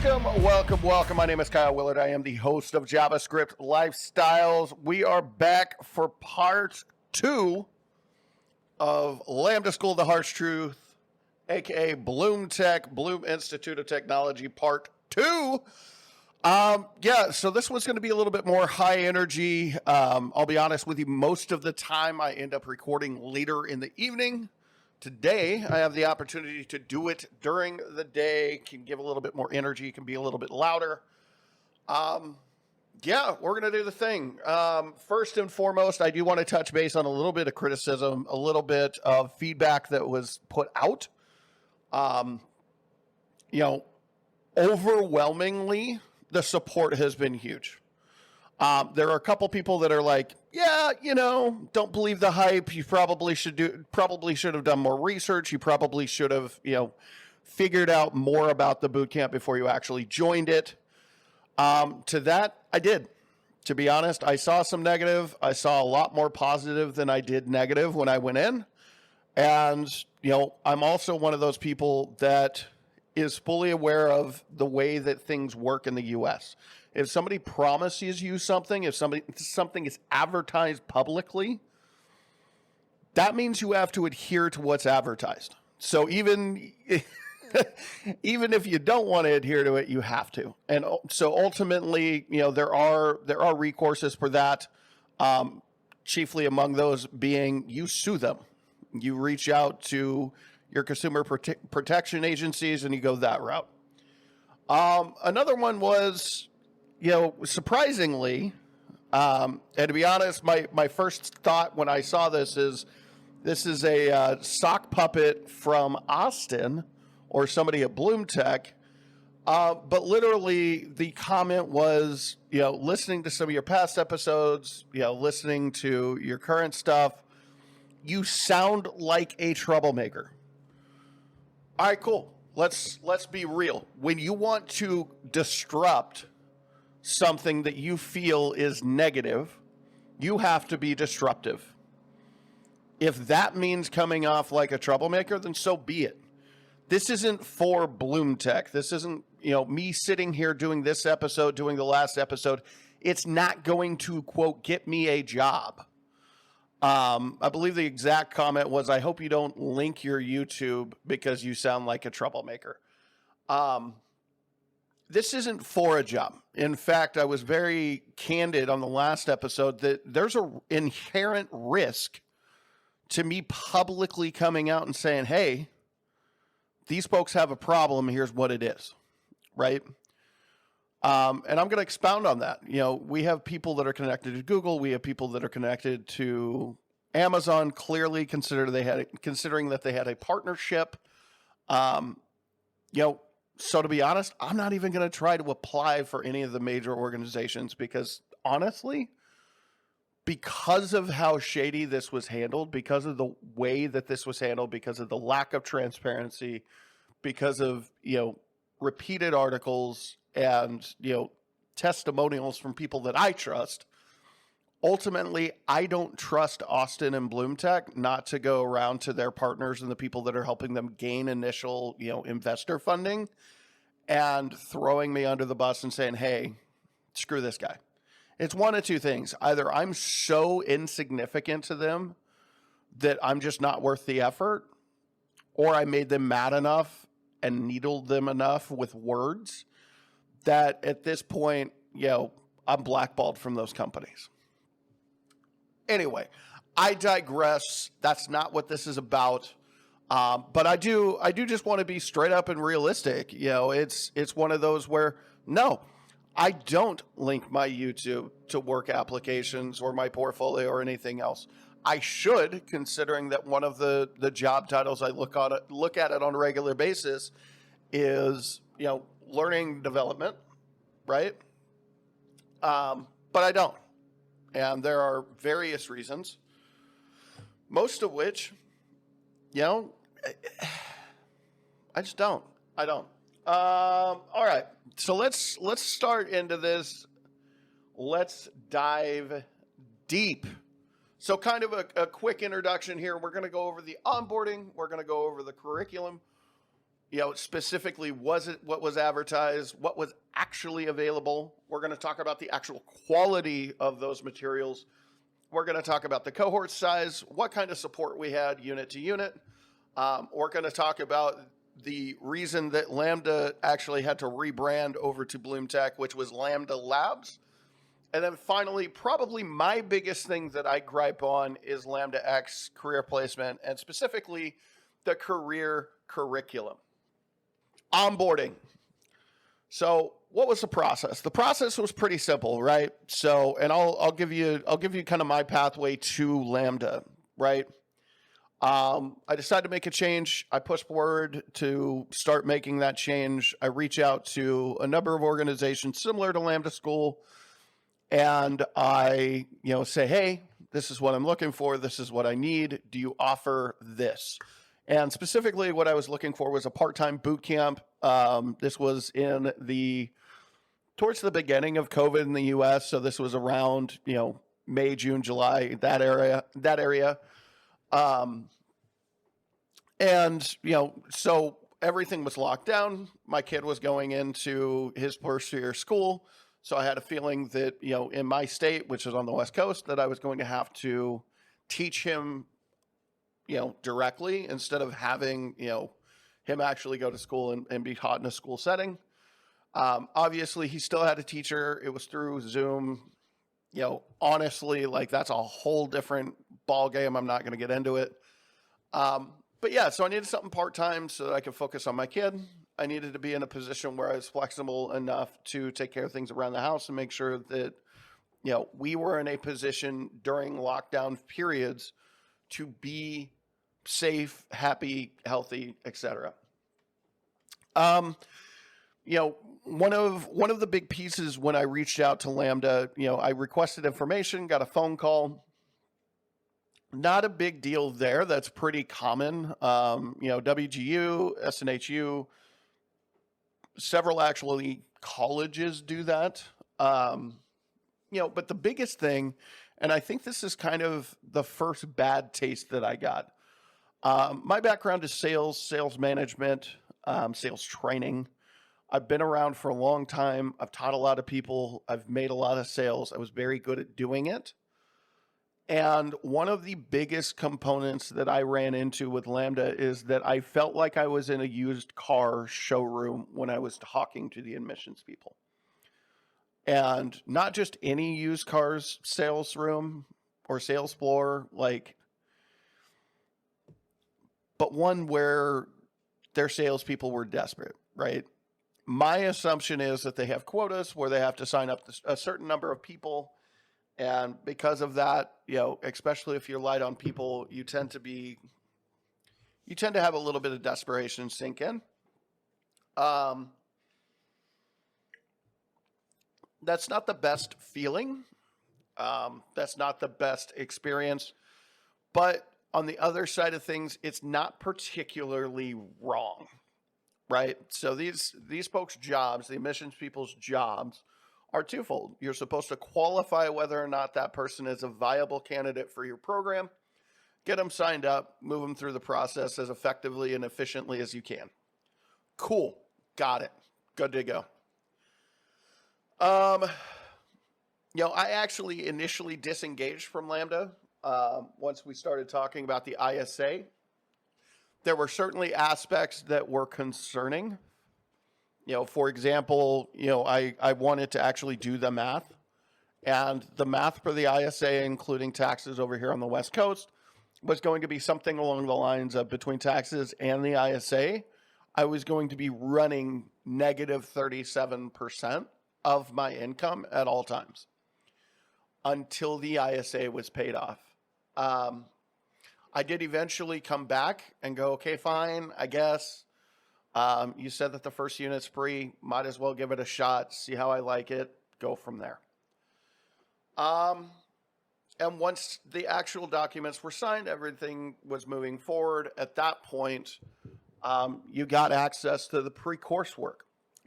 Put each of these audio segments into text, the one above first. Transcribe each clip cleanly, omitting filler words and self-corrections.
Welcome. My name is Kyle Willard. I am the host of JavaScript Lifestyles. We are back for part 2 of Lambda School, The Harsh Truth, aka BloomTech, Bloom Institute of Technology, part 2. So this one's going to be a little bit more high energy. I'll be honest with you, most of the time I end up recording later in the evening. Today, I have the opportunity to do it during the day, can give a little bit more energy, can be a little bit louder. We're going to do the thing. First and foremost, I do want to touch base on a little bit of criticism, a little bit of feedback that was put out. Overwhelmingly, the support has been huge. There are a couple people that are like, don't believe the hype. You probably should have done more research. You probably should have, figured out more about the bootcamp before you actually joined it. To that, I did. To be honest, I saw some negative. I saw a lot more positive than I did negative when I went in. And, I'm also one of those people that is fully aware of the way that things work in the U.S. If somebody promises you something, if something is advertised publicly, that means you have to adhere to what's advertised. So even if you don't want to adhere to it, you have to. And so ultimately, there are recourses for that. Chiefly among those being you sue them. You reach out to your consumer protection agencies and you go that route. Another one was, surprisingly, and to be honest, my first thought when I saw this is a sock puppet from Austen or somebody at BloomTech. But literally the comment was, listening to some of your past episodes, listening to your current stuff, you sound like a troublemaker. All right, cool. Let's be real. When you want to disrupt something that you feel is negative, you have to be disruptive. If that means coming off like a troublemaker, then so be it. This isn't for BloomTech. This isn't, me sitting here doing this episode, doing the last episode. It's not going to, quote, get me a job. I believe the exact comment was, I hope you don't link your YouTube because you sound like a troublemaker. This isn't for a job. In fact, I was very candid on the last episode that there's an inherent risk to me publicly coming out and saying, hey, these folks have a problem. Here's what it is, right? And I'm going to expound on that. We have people that are connected to Google. We have people that are connected to Amazon, clearly considering that they had a partnership. So to be honest, I'm not even going to try to apply for any of the major organizations because honestly, because of how shady this was handled, because of the way that this was handled, because of the lack of transparency, because of, repeated articles and, testimonials from people that I trust, ultimately, I don't trust Austen and BloomTech not to go around to their partners and the people that are helping them gain initial, investor funding and throwing me under the bus and saying, hey, screw this guy. It's one of two things. Either I'm so insignificant to them that I'm just not worth the effort, or I made them mad enough and needled them enough with words that at this point, I'm blackballed from those companies. Anyway, I digress. That's not what this is about. But I do just want to be straight up and realistic. It's one of those where, no, I don't link my YouTube to work applications or my portfolio or anything else. I should, considering that one of the job titles I look at it on a regular basis is, learning development, right? But I don't. And there are various reasons, most of which, I just don't. I don't. All right. So let's start into this. Let's dive deep. So kind of a quick introduction here. We're going to go over the onboarding. We're going to go over the curriculum. specifically, was it what was advertised, what was actually available. We're going to talk about the actual quality of those materials. We're going to talk about the cohort size, what kind of support we had unit to unit. We're going to talk about the reason that Lambda actually had to rebrand over to BloomTech, which was Lambda Labs. And then finally, probably my biggest thing that I gripe on is Lambda X career placement, and specifically the career curriculum. Onboarding. So what was the process? The process was pretty simple, right? So, and I'll give you kind of my pathway to Lambda, right? I decided to make a change. I pushed forward to start making that change. I reach out to a number of organizations similar to Lambda School, and I, say, hey, this is what I'm looking for. This is what I need. Do you offer this? And specifically what I was looking for was a part-time boot camp. This was towards the beginning of COVID in the US. So this was around, May, June, July, that area. So everything was locked down. My kid was going into his first year of school. So I had a feeling that, in my state, which is on the West Coast, that I was going to have to teach him directly instead of having, him actually go to school and be taught in a school setting. Obviously, he still had a teacher. It was through Zoom. Honestly, that's a whole different ball game. I'm not going to get into it. But yeah, so I needed something part-time so that I could focus on my kid. I needed to be in a position where I was flexible enough to take care of things around the house and make sure that, we were in a position during lockdown periods to be safe, happy, healthy, etc. One of the big pieces when I reached out to Lambda, I requested information, got a phone call. Not a big deal there. That's pretty common. WGU, SNHU, several actually colleges do that. But the biggest thing, and I think this is kind of the first bad taste that I got. My background is sales management, sales training. I've been around for a long time. I've taught a lot of people. I've made a lot of sales. I was very good at doing it. And one of the biggest components that I ran into with Lambda is that I felt like I was in a used car showroom when I was talking to the admissions people. And not just any used cars sales room or sales floor, but one where their salespeople were desperate, right? My assumption is that they have quotas where they have to sign up a certain number of people. And because of that, especially if you're light on people, you tend to have a little bit of desperation sink in. That's not the best feeling. That's not the best experience. But on the other side of things, it's not particularly wrong, right? So these folks' jobs, the admissions people's jobs, are twofold. You're supposed to qualify whether or not that person is a viable candidate for your program, get them signed up, move them through the process as effectively and efficiently as you can. Cool. Got it. Good to go. I actually initially disengaged from Lambda once we started talking about the ISA. There were certainly aspects that were concerning. For example, I wanted to actually do the math, and the math for the ISA, including taxes over here on the West Coast, was going to be something along the lines of between taxes and the ISA, I was going to be running negative 37% of my income at all times until the ISA was paid off. I did eventually come back and go, okay, fine, I guess. You said that the first unit's free. Might as well give it a shot, see how I like it, go from there. And once the actual documents were signed, everything was moving forward. At that point, you got access to the pre-course work.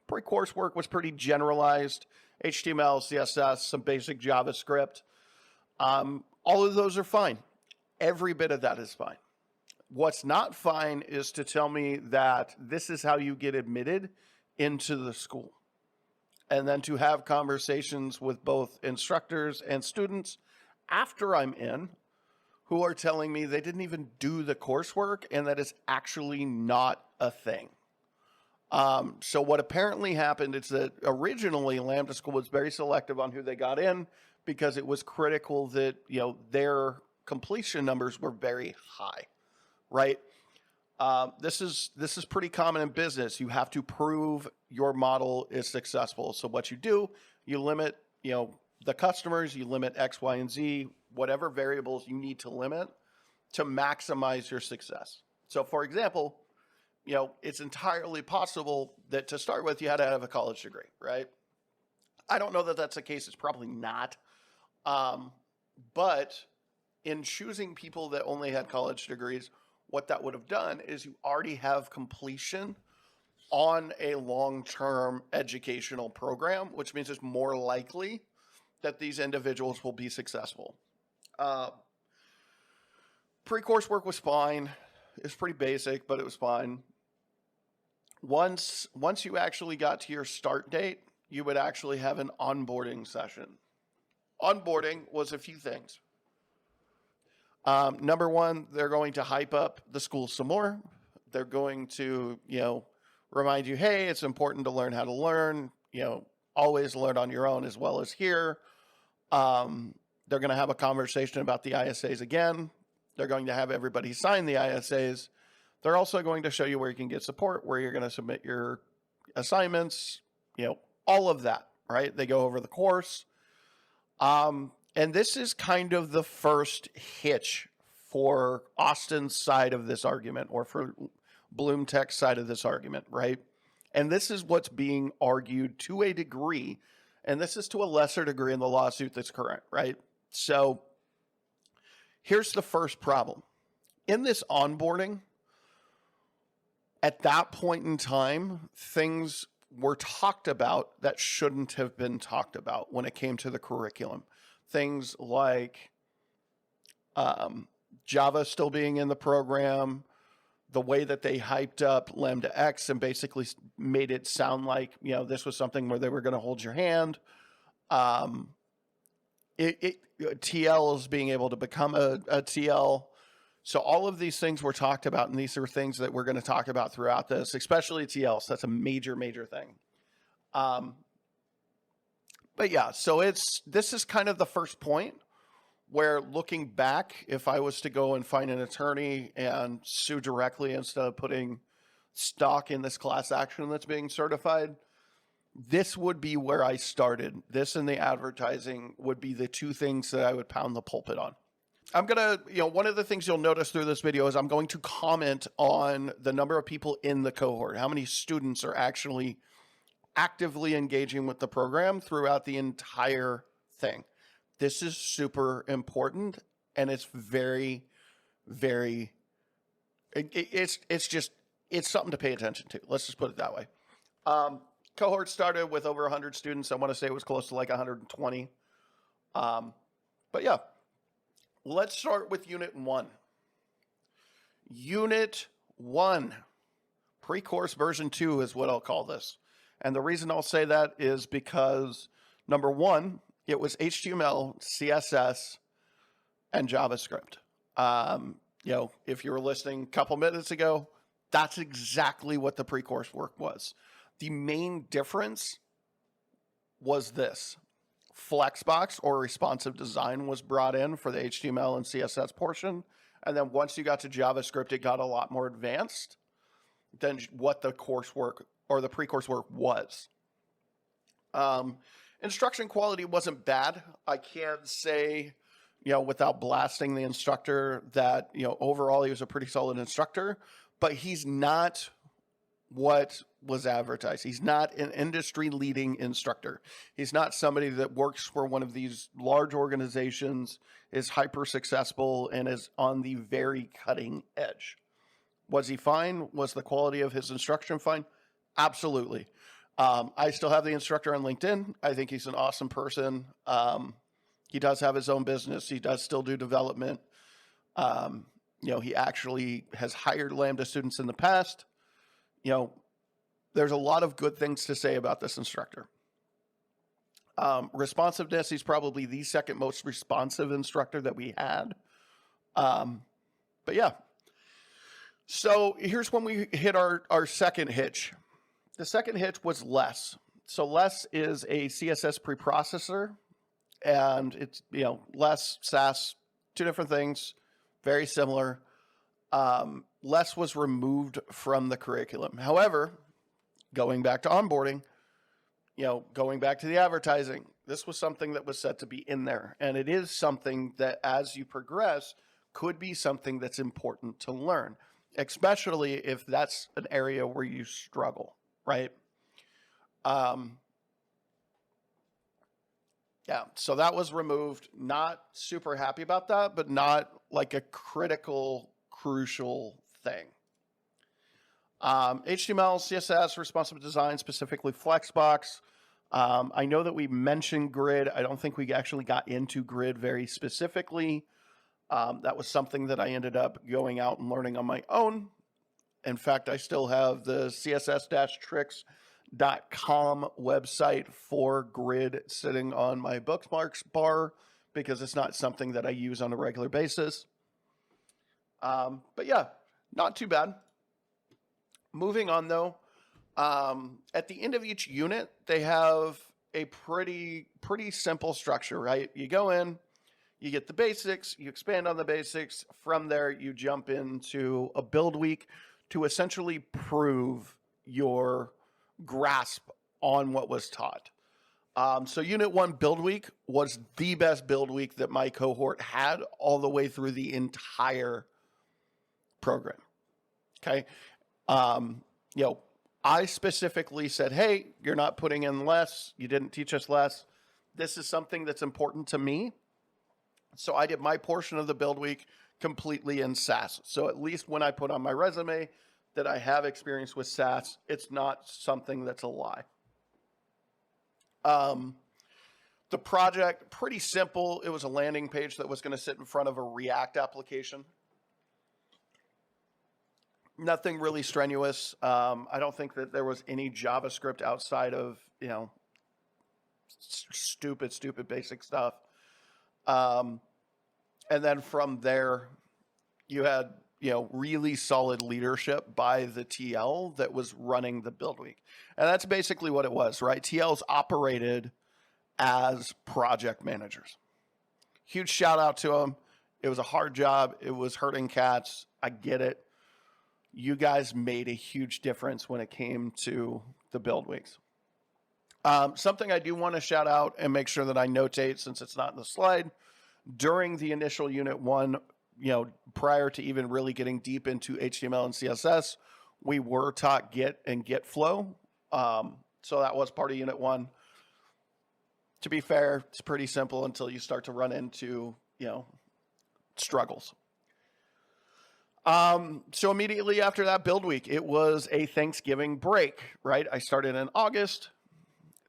Pre-course work was pretty generalized. HTML, CSS, some basic JavaScript. All of those are fine. Every bit of that is fine. What's not fine is to tell me that this is how you get admitted into the school. And then to have conversations with both instructors and students after I'm in who are telling me they didn't even do the coursework and that is actually not a thing. So what apparently happened is that originally Lambda School was very selective on who they got in because it was critical that, their completion numbers were very high, right? This is pretty common in business. You have to prove your model is successful. So what you do, you limit, the customers, you limit X, Y, and Z, whatever variables you need to limit to maximize your success. So for example, it's entirely possible that to start with, you had to have a college degree, right? I don't know that that's the case. It's probably not. But in choosing people that only had college degrees, what that would have done is you already have completion on a long-term educational program, which means it's more likely that these individuals will be successful. Pre-course work was fine. It's pretty basic, but it was fine. Once you actually got to your start date, you would actually have an onboarding session. Onboarding was a few things. Number one, they're going to hype up the school some more. They're going to, remind you, hey, it's important to learn how to learn, always learn on your own as well as here. They're going to have a conversation about the ISAs again. They're going to have everybody sign the ISAs. They're also going to show you where you can get support, where you're going to submit your assignments, all of that, right? They go over the course. And this is kind of the first hitch for Austen's side of this argument, or for BloomTech's side of this argument, right? And this is what's being argued to a degree, and this is to a lesser degree in the lawsuit that's current, right? So here's the first problem. In this onboarding, at that point in time, things were talked about that shouldn't have been talked about when it came to the curriculum. Things like Java still being in the program, the way that they hyped up Lambda X and basically made it sound like, this was something where they were going to hold your hand. TLs being able to become a TL. So all of these things were talked about, and these are things that we're going to talk about throughout this, especially TLs. That's a major, major thing. But yeah, so this is kind of the first point where, looking back, if I was to go and find an attorney and sue directly instead of putting stock in this class action that's being certified, this would be where I started. This and the advertising would be the two things that I would pound the pulpit on. I'm going to, one of the things you'll notice through this video is I'm going to comment on the number of people in the cohort, how many students are actually actively engaging with the program throughout the entire thing. This is super important, and it's very, very, it's something to pay attention to. Let's just put it that way. Cohort started with over 100 students. I want to say it was close to like 120. But yeah, let's start with Unit 1. Unit 1, pre-course version 2 is what I'll call this. And the reason I'll say that is because, number one, it was HTML, CSS, and JavaScript. If you were listening a couple minutes ago, that's exactly what the pre-course work was. The main difference was this. Flexbox, or responsive design, was brought in for the HTML and CSS portion. And then once you got to JavaScript, it got a lot more advanced than what the coursework or the pre-course work was. Instruction quality wasn't bad. I can't say, without blasting the instructor that, overall he was a pretty solid instructor, but he's not what was advertised. He's not an industry-leading instructor. He's not somebody that works for one of these large organizations, is hyper-successful, and is on the very cutting edge. Was he fine? Was the quality of his instruction fine? Absolutely. I still have the instructor on LinkedIn. I think he's an awesome person. He does have his own business. He does still do development. He actually has hired Lambda students in the past. There's a lot of good things to say about this instructor. Responsiveness, he's probably the second most responsive instructor that we had. But yeah. So here's when we hit our second hitch. The second hitch was less. So less is a CSS preprocessor, and it's, less, SAS, two different things, very similar. Less was removed from the curriculum. However, going back to onboarding, going back to the advertising, this was something that was set to be in there. And it is something that as you progress could be something that's important to learn, especially if that's an area where you struggle, right? Yeah, so that was removed. Not super happy about that, but not like a crucial thing. HTML, CSS, responsive design, specifically Flexbox. I know that we mentioned grid. I don't think we actually got into grid very specifically. That was something that I ended up going out and learning on my own. In fact, I still have the css-tricks.com website for grid sitting on my bookmarks bar because it's not something that I use on a regular basis. But yeah, not too bad. Moving on though, at the end of each unit, they have a pretty simple structure, right? You go in, you get the basics, you expand on the basics. From there, you jump into a build week to essentially prove your grasp on what was taught. So Unit 1 build week was the best build week that my cohort had all the way through the entire program. Okay. I specifically said, hey, you're not putting in less. You didn't teach us less. This is something that's important to me. So I did my portion of the build week completely in SAS. So at least when I put on my resume that I have experience with SAS, it's not something that's a lie. The project, pretty simple. It was a landing page that was going to sit in front of a React application. Nothing really strenuous. I don't think that there was any JavaScript outside of, stupid basic stuff. And then from there, you had, really solid leadership by the TL that was running the build week. And that's basically what it was, right? TLs operated as project managers. Huge shout out to them. It was a hard job. It was hurting cats. I get it. You guys made a huge difference when it came to the build weeks. Something I do want to shout out and make sure that I notate, since it's not in the slide, during the initial Unit 1, prior to even really getting deep into HTML and CSS, we were taught Git and Git flow. So that was part of Unit 1. To be fair, it's pretty simple until you start to run into, struggles. So immediately after that build week, it was a Thanksgiving break, right? I started in August.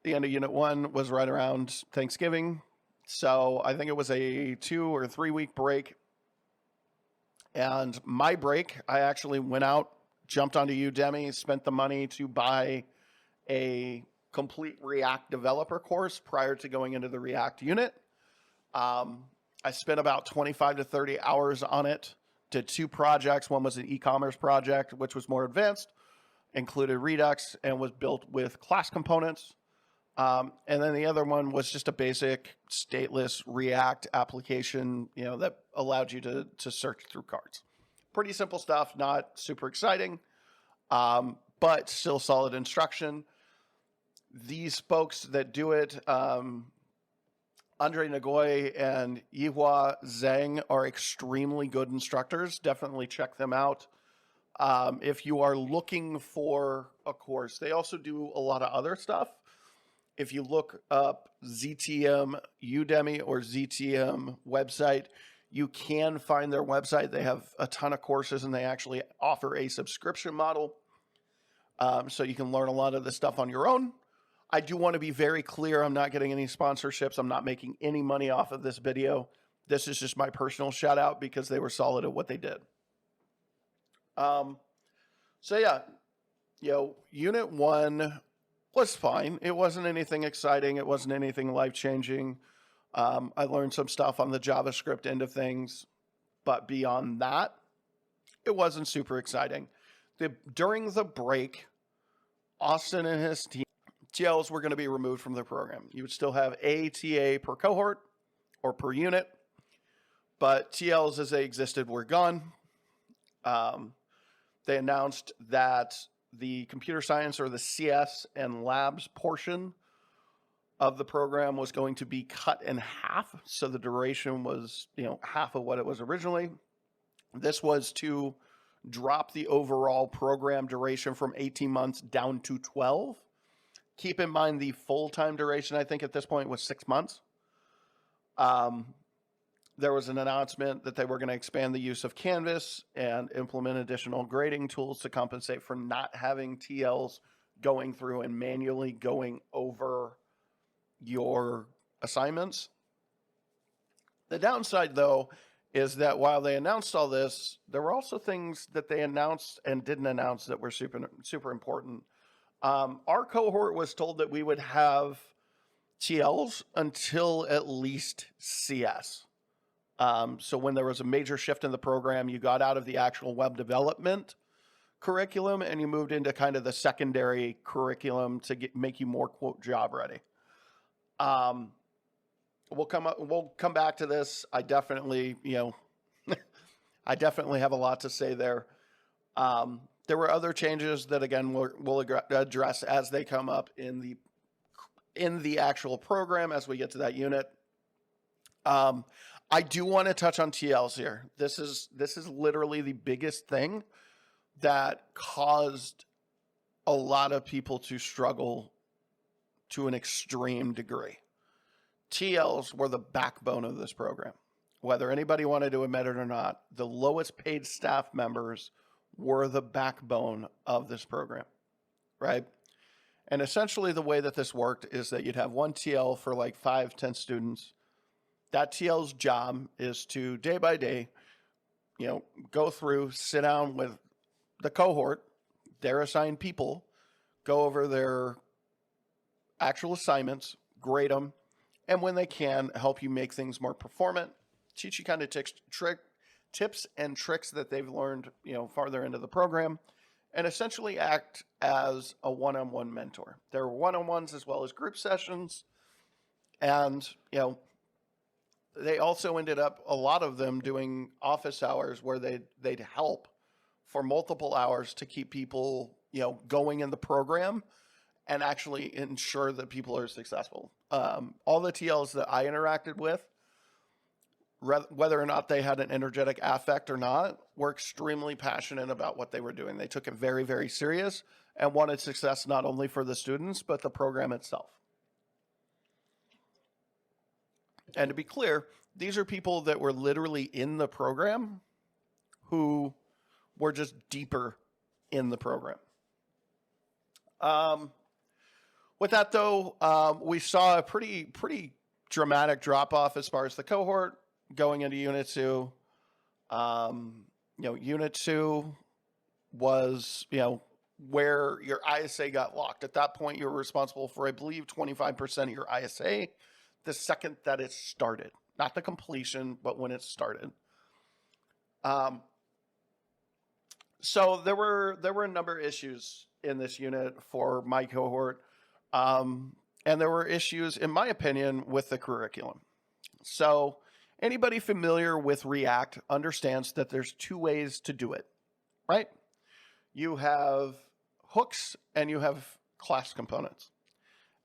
The end of Unit 1 was right around Thanksgiving. So I think it was a 2 or 3 week break. And my break, I actually went out, jumped onto Udemy, spent the money to buy a complete React developer course prior to going into the React unit. I spent about 25 to 30 hours on it. Did 2 projects. One was an e-commerce project, which was more advanced, included Redux, and was built with class components. And then the other one was just a basic stateless React application, that allowed you to search through cards. Pretty simple stuff, not super exciting, but still solid instruction. These folks that do it, Andre Nagoy and Yihua Zhang, are extremely good instructors. Definitely check them out. If you are looking for a course, they also do a lot of other stuff. If you look up ZTM Udemy or ZTM website, you can find their website. They have a ton of courses, and they actually offer a subscription model. So you can learn a lot of this stuff on your own. I do want to be very clear. I'm not getting any sponsorships. I'm not making any money off of this video. This is just my personal shout out because they were solid at what they did. Um, so yeah, Unit 1 was fine. It wasn't anything exciting. It wasn't anything life-changing. I learned some stuff on the JavaScript end of things, but beyond that, it wasn't super exciting. During the break, Austen and his team, TLs were going to be removed from the program. You would still have a TA per cohort or per unit, but TLs as they existed were gone. They announced that the computer science or the CS and labs portion of the program was going to be cut in half. So the duration was, half of what it was originally. This was to drop the overall program duration from 18 months down to 12. Keep in mind the full-time duration, I think at this point, was 6 months. There was an announcement that they were going to expand the use of Canvas and implement additional grading tools to compensate for not having TLs going through and manually going over your assignments. The downside, though, is that while they announced all this, there were also things that they announced and didn't announce that were super important. Our cohort was told that we would have TLs until at least CS. So when there was a major shift in the program, you got out of the actual web development curriculum and you moved into kind of the secondary curriculum to make you more, quote, job ready. We'll come back to this. I definitely, I definitely have a lot to say there. There were other changes that, again, we'll address as they come up in the actual program as we get to that unit. I do want to touch on TLs here. This is literally the biggest thing that caused a lot of people to struggle to an extreme degree. TLs were the backbone of this program. Whether anybody wanted to admit it or not, the lowest paid staff members were the backbone of this program, right? And essentially the way that this worked is that you'd have one TL for like 5-10 students. That TL's job is to, day by day, go through, sit down with the cohort, their assigned people, go over their actual assignments, grade them, and when they can, help you make things more performant, teach you kind of tips and tricks that they've learned, farther into the program, and essentially act as a one-on-one mentor. There were one-on-ones as well as group sessions, and, they also ended up, a lot of them, doing office hours where they'd help for multiple hours to keep people, going in the program and actually ensure that people are successful. All the TLs that I interacted with, whether or not they had an energetic affect or not, were extremely passionate about what they were doing. They took it very, very serious and wanted success not only for the students, but the program itself. And to be clear, these are people that were literally in the program who were just deeper in the program. With that, though, we saw a pretty dramatic drop-off as far as the cohort going into Unit 2. Unit 2 was, where your ISA got locked. At that point, you were responsible for, I believe, 25% of your ISA the second that it started. Not the completion, but when it started. So there were a number of issues in this unit for my cohort. And there were issues, in my opinion, with the curriculum. So anybody familiar with React understands that there's two ways to do it, right? You have hooks and you have class components.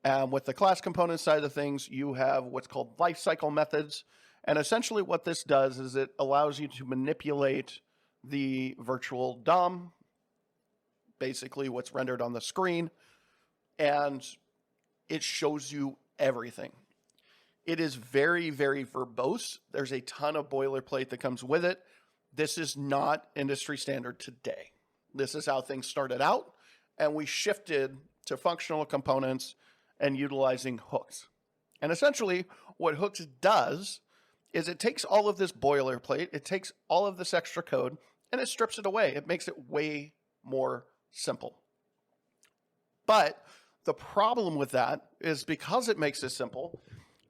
And with the class component side of things, you have what's called lifecycle methods. And essentially what this does is it allows you to manipulate the virtual DOM, basically what's rendered on the screen, and it shows you everything. It is very, very verbose. There's a ton of boilerplate that comes with it. This is not industry standard today. This is how things started out, and we shifted to functional components and utilizing hooks. And essentially, what hooks does is it takes all of this boilerplate, it takes all of this extra code, and it strips it away. It makes it way more simple. But the problem with that is because it makes it simple,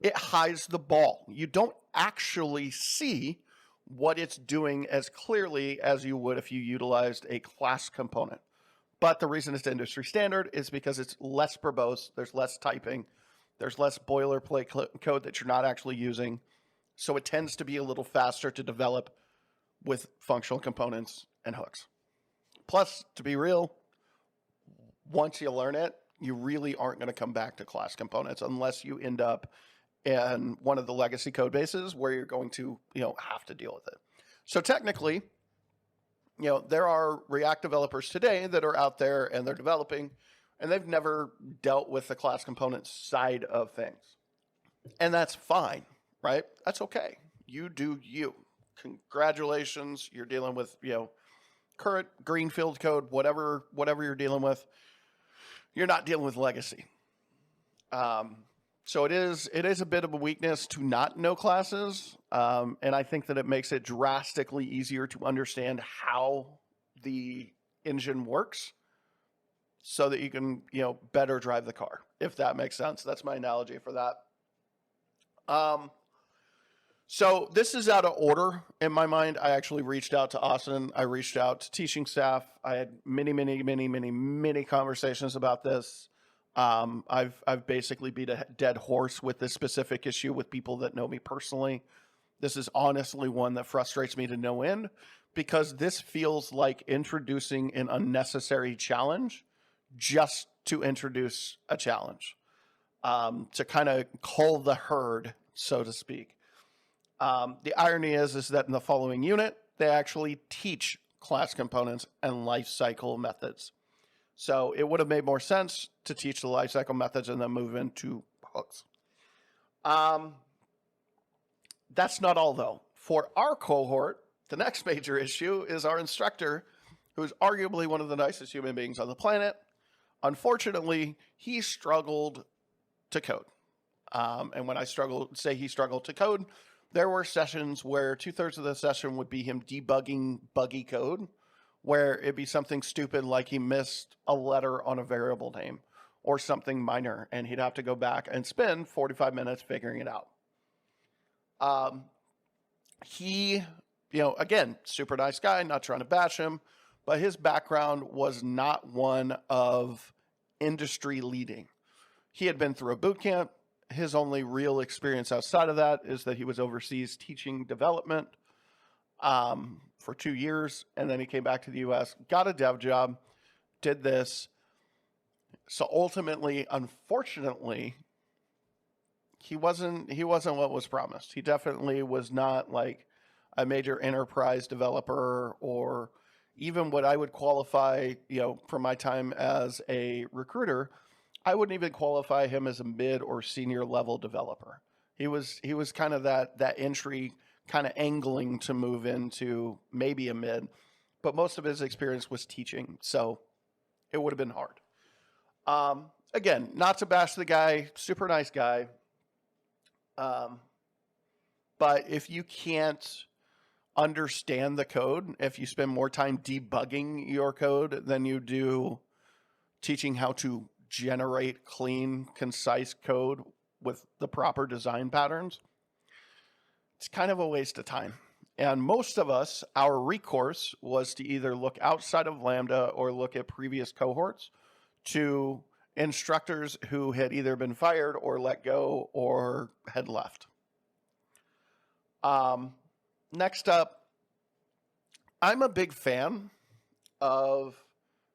it hides the ball. You don't actually see what it's doing as clearly as you would if you utilized a class component. But the reason it's industry standard is because it's less verbose, there's less typing, there's less boilerplate code that you're not actually using. So it tends to be a little faster to develop with functional components and hooks. Plus, to be real, once you learn it, you really aren't going to come back to class components unless you end up in one of the legacy code bases where you're going to, have to deal with it. So technically, there are React developers today that are out there and they're developing, and they've never dealt with the class component side of things. And that's fine, right? That's okay. You do you. Congratulations. You're dealing with, current greenfield code, whatever you're dealing with. You're not dealing with legacy. So it is a bit of a weakness to not know classes. And I think that it makes it drastically easier to understand how the engine works so that you can, better drive the car, if that makes sense. That's my analogy for that. So this is out of order in my mind. I actually reached out to Austen. I reached out to teaching staff. I had many conversations about this. I've basically beat a dead horse with this specific issue with people that know me personally. This is honestly one that frustrates me to no end because this feels like introducing an unnecessary challenge just to introduce a challenge, to kind of cull the herd, so to speak. The irony is that in the following unit, they actually teach class components and lifecycle methods. So it would have made more sense to teach the lifecycle methods and then move into hooks. That's not all, though. For our cohort, the next major issue is our instructor, who is arguably one of the nicest human beings on the planet. Unfortunately, he struggled to code. And when I say he struggled to code, there were sessions where 2/3 of the session would be him debugging buggy code, where it'd be something stupid like he missed a letter on a variable name or something minor, and he'd have to go back and spend 45 minutes figuring it out. He, again, super nice guy, not trying to bash him, but his background was not one of industry leading. He had been through a boot camp. His only real experience outside of that is that he was overseas teaching development for 2 years, and then he came back to the US, got a dev job, did this. So ultimately, unfortunately, he wasn't what was promised. He definitely was not like a major enterprise developer or even what I would qualify, from my time as a recruiter, I wouldn't even qualify him as a mid or senior level developer. He was kind of that entry kind of angling to move into maybe a mid, but most of his experience was teaching, so it would have been hard. Again, not to bash the guy, super nice guy, but if you can't understand the code, if you spend more time debugging your code than you do teaching how to generate clean, concise code with the proper design patterns, it's kind of a waste of time. And most of us, our recourse was to either look outside of Lambda or look at previous cohorts to instructors who had either been fired or let go or had left. Next up, I'm a big fan of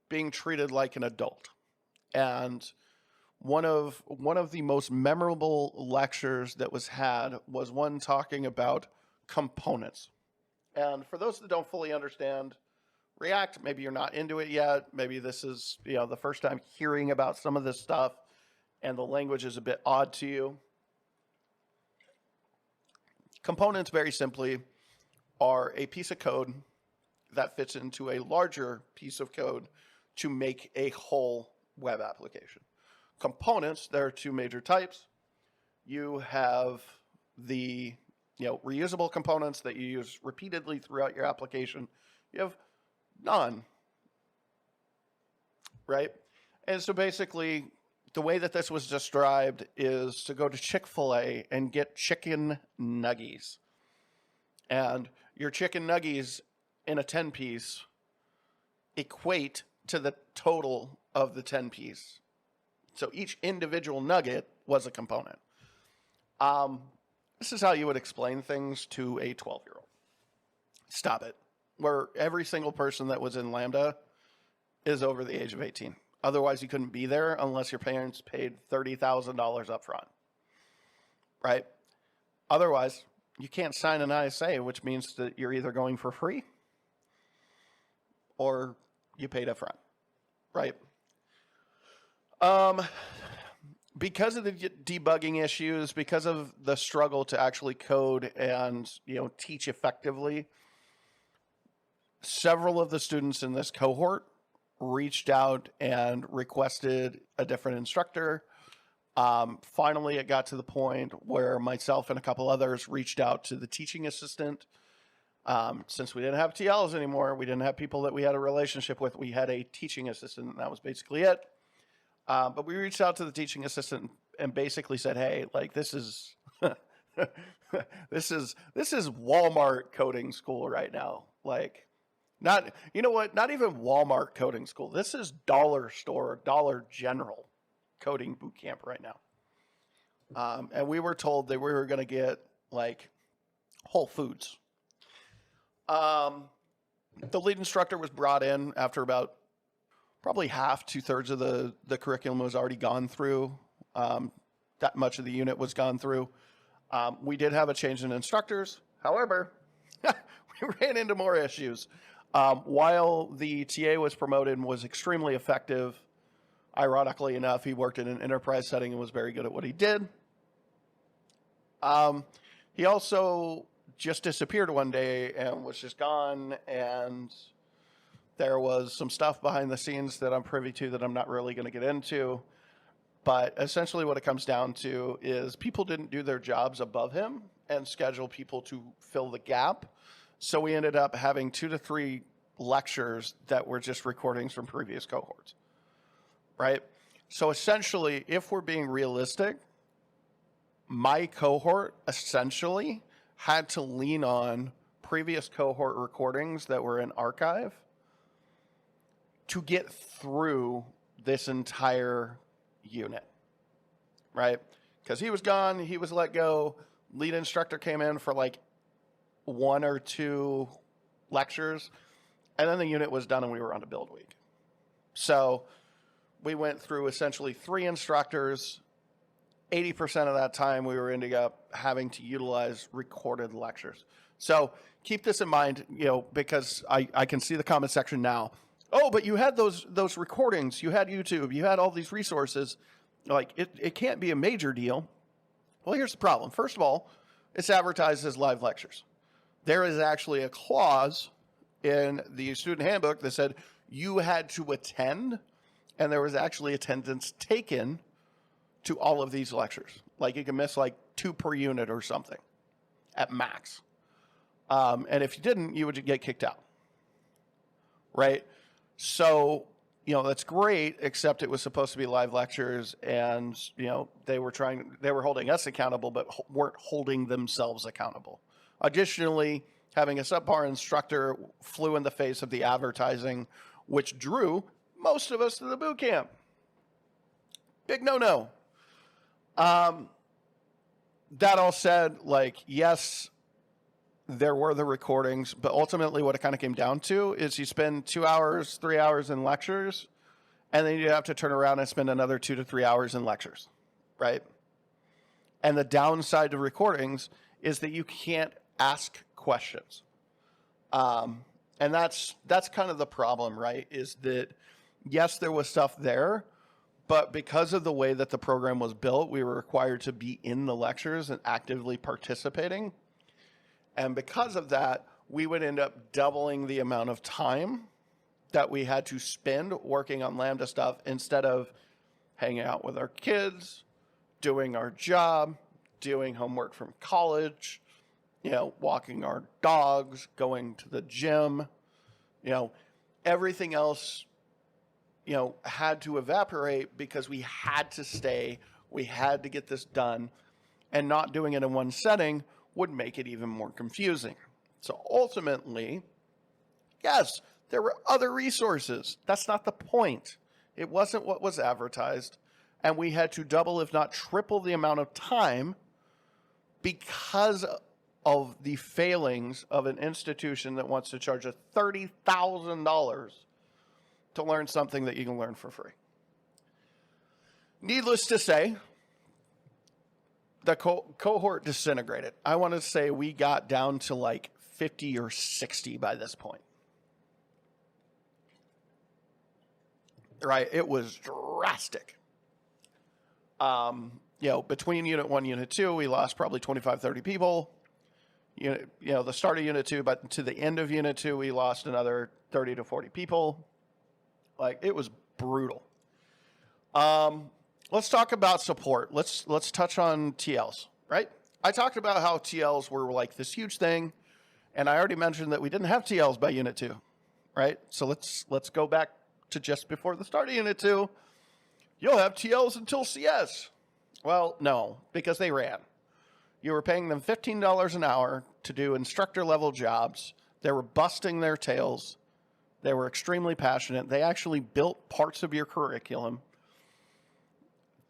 being treated like an adult. And one of the most memorable lectures that was had was one talking about components. And for those that don't fully understand React, maybe you're not into it yet, maybe this is the first time hearing about some of this stuff and the language is a bit odd to you. Components, very simply, are a piece of code that fits into a larger piece of code to make a whole web application. Components, there are two major types. You have the reusable components that you use repeatedly throughout your application, you have none, right? And so basically, the way that this was described is to go to Chick-fil-A and get chicken nuggies. And your chicken nuggies in a 10-piece equate to the total of the 10-piece. So each individual nugget was a component. This is how you would explain things to a 12-year-old. Stop it. Where every single person that was in Lambda is over the age of 18. Otherwise, you couldn't be there unless your parents paid $30,000 up front, right? Otherwise, you can't sign an ISA, which means that you're either going for free or you paid up front, right? Because of the debugging issues, because of the struggle to actually code and teach effectively, several of the students in this cohort reached out and requested a different instructor. Finally, it got to the point where myself and a couple others reached out to the teaching assistant. Since we didn't have TLs anymore, we didn't have people that we had a relationship with. We had a teaching assistant, and that was basically it. But we reached out to the teaching assistant and basically said, "Hey, like this is this is Walmart coding school right now. Like, not even Walmart coding school. This is Dollar Store, Dollar General coding boot camp right now." And we were told that we were going to get like Whole Foods. The lead instructor was brought in after about probably half, 2/3 of the curriculum was already gone through. That much of the unit was gone through. We did have a change in instructors. However, we ran into more issues. While the TA was promoted and was extremely effective, ironically enough, he worked in an enterprise setting and was very good at what he did. He also just disappeared one day and was just gone, and there was some stuff behind the scenes that I'm privy to that I'm not really going to get into. But essentially what it comes down to is people didn't do their jobs above him and schedule people to fill the gap. So we ended up having 2 to 3 lectures that were just recordings from previous cohorts, right? So essentially, if we're being realistic, my cohort essentially had to lean on previous cohort recordings that were in archive to get through this entire unit, right? Because he was gone, he was let go. Lead instructor came in for like 1 or 2 lectures, and then the unit was done and we were on a build week. So we went through essentially 3 instructors. 80% of that time we were ending up having to utilize recorded lectures. So keep this in mind, because I can see the comment section now. Oh, but you had those recordings, you had YouTube, you had all these resources. Like, it can't be a major deal. Well, here's the problem. First of all, it's advertised as live lectures. There is actually a clause in the student handbook that said you had to attend, and there was actually attendance taken to all of these lectures. Like, you can miss like 2 per unit or something at max. And if you didn't, you would get kicked out, right? So, that's great, except it was supposed to be live lectures, and, they were holding us accountable, but weren't holding themselves accountable. Additionally, having a subpar instructor flew in the face of the advertising, which drew most of us to the boot camp. Big no-no. That all said, yes, there were the recordings, but ultimately what it kind of came down to is you spend 2 hours, 3 hours in lectures, and then you have to turn around and spend another 2 to 3 hours in lectures, right? And the downside to recordings is that you can't ask questions. And that's kind of the problem, right? Is that, yes, there was stuff there, but because of the way that the program was built, we were required to be in the lectures and actively participating. And because of that, we would end up doubling the amount of time that we had to spend working on Lambda stuff instead of hanging out with our kids, doing our job, doing homework from college, walking our dogs, going to the gym, everything else, had to evaporate because we had to stay, we had to get this done, and not doing it in one setting would make it even more confusing. So ultimately, yes, there were other resources. That's not the point. It wasn't what was advertised. And we had to double, if not triple, the amount of time because of the failings of an institution that wants to charge us $30,000 to learn something that you can learn for free. Needless to say, the cohort disintegrated. I want to say we got down to like 50 or 60 by this point. Right? It was drastic. Between Unit 1 and Unit 2, we lost probably 25, 30 people. The start of Unit 2, but to the end of Unit 2, we lost another 30 to 40 people. Like, it was brutal. Let's talk about support. Let's touch on TLs, right? I talked about how TLs were like this huge thing, and I already mentioned that we didn't have TLs by Unit 2, right? So let's go back to just before the start of Unit 2. You'll have TLs until CS. Well, no, because they ran. You were paying them $15 an hour to do instructor-level jobs. They were busting their tails. They were extremely passionate. They actually built parts of your curriculum.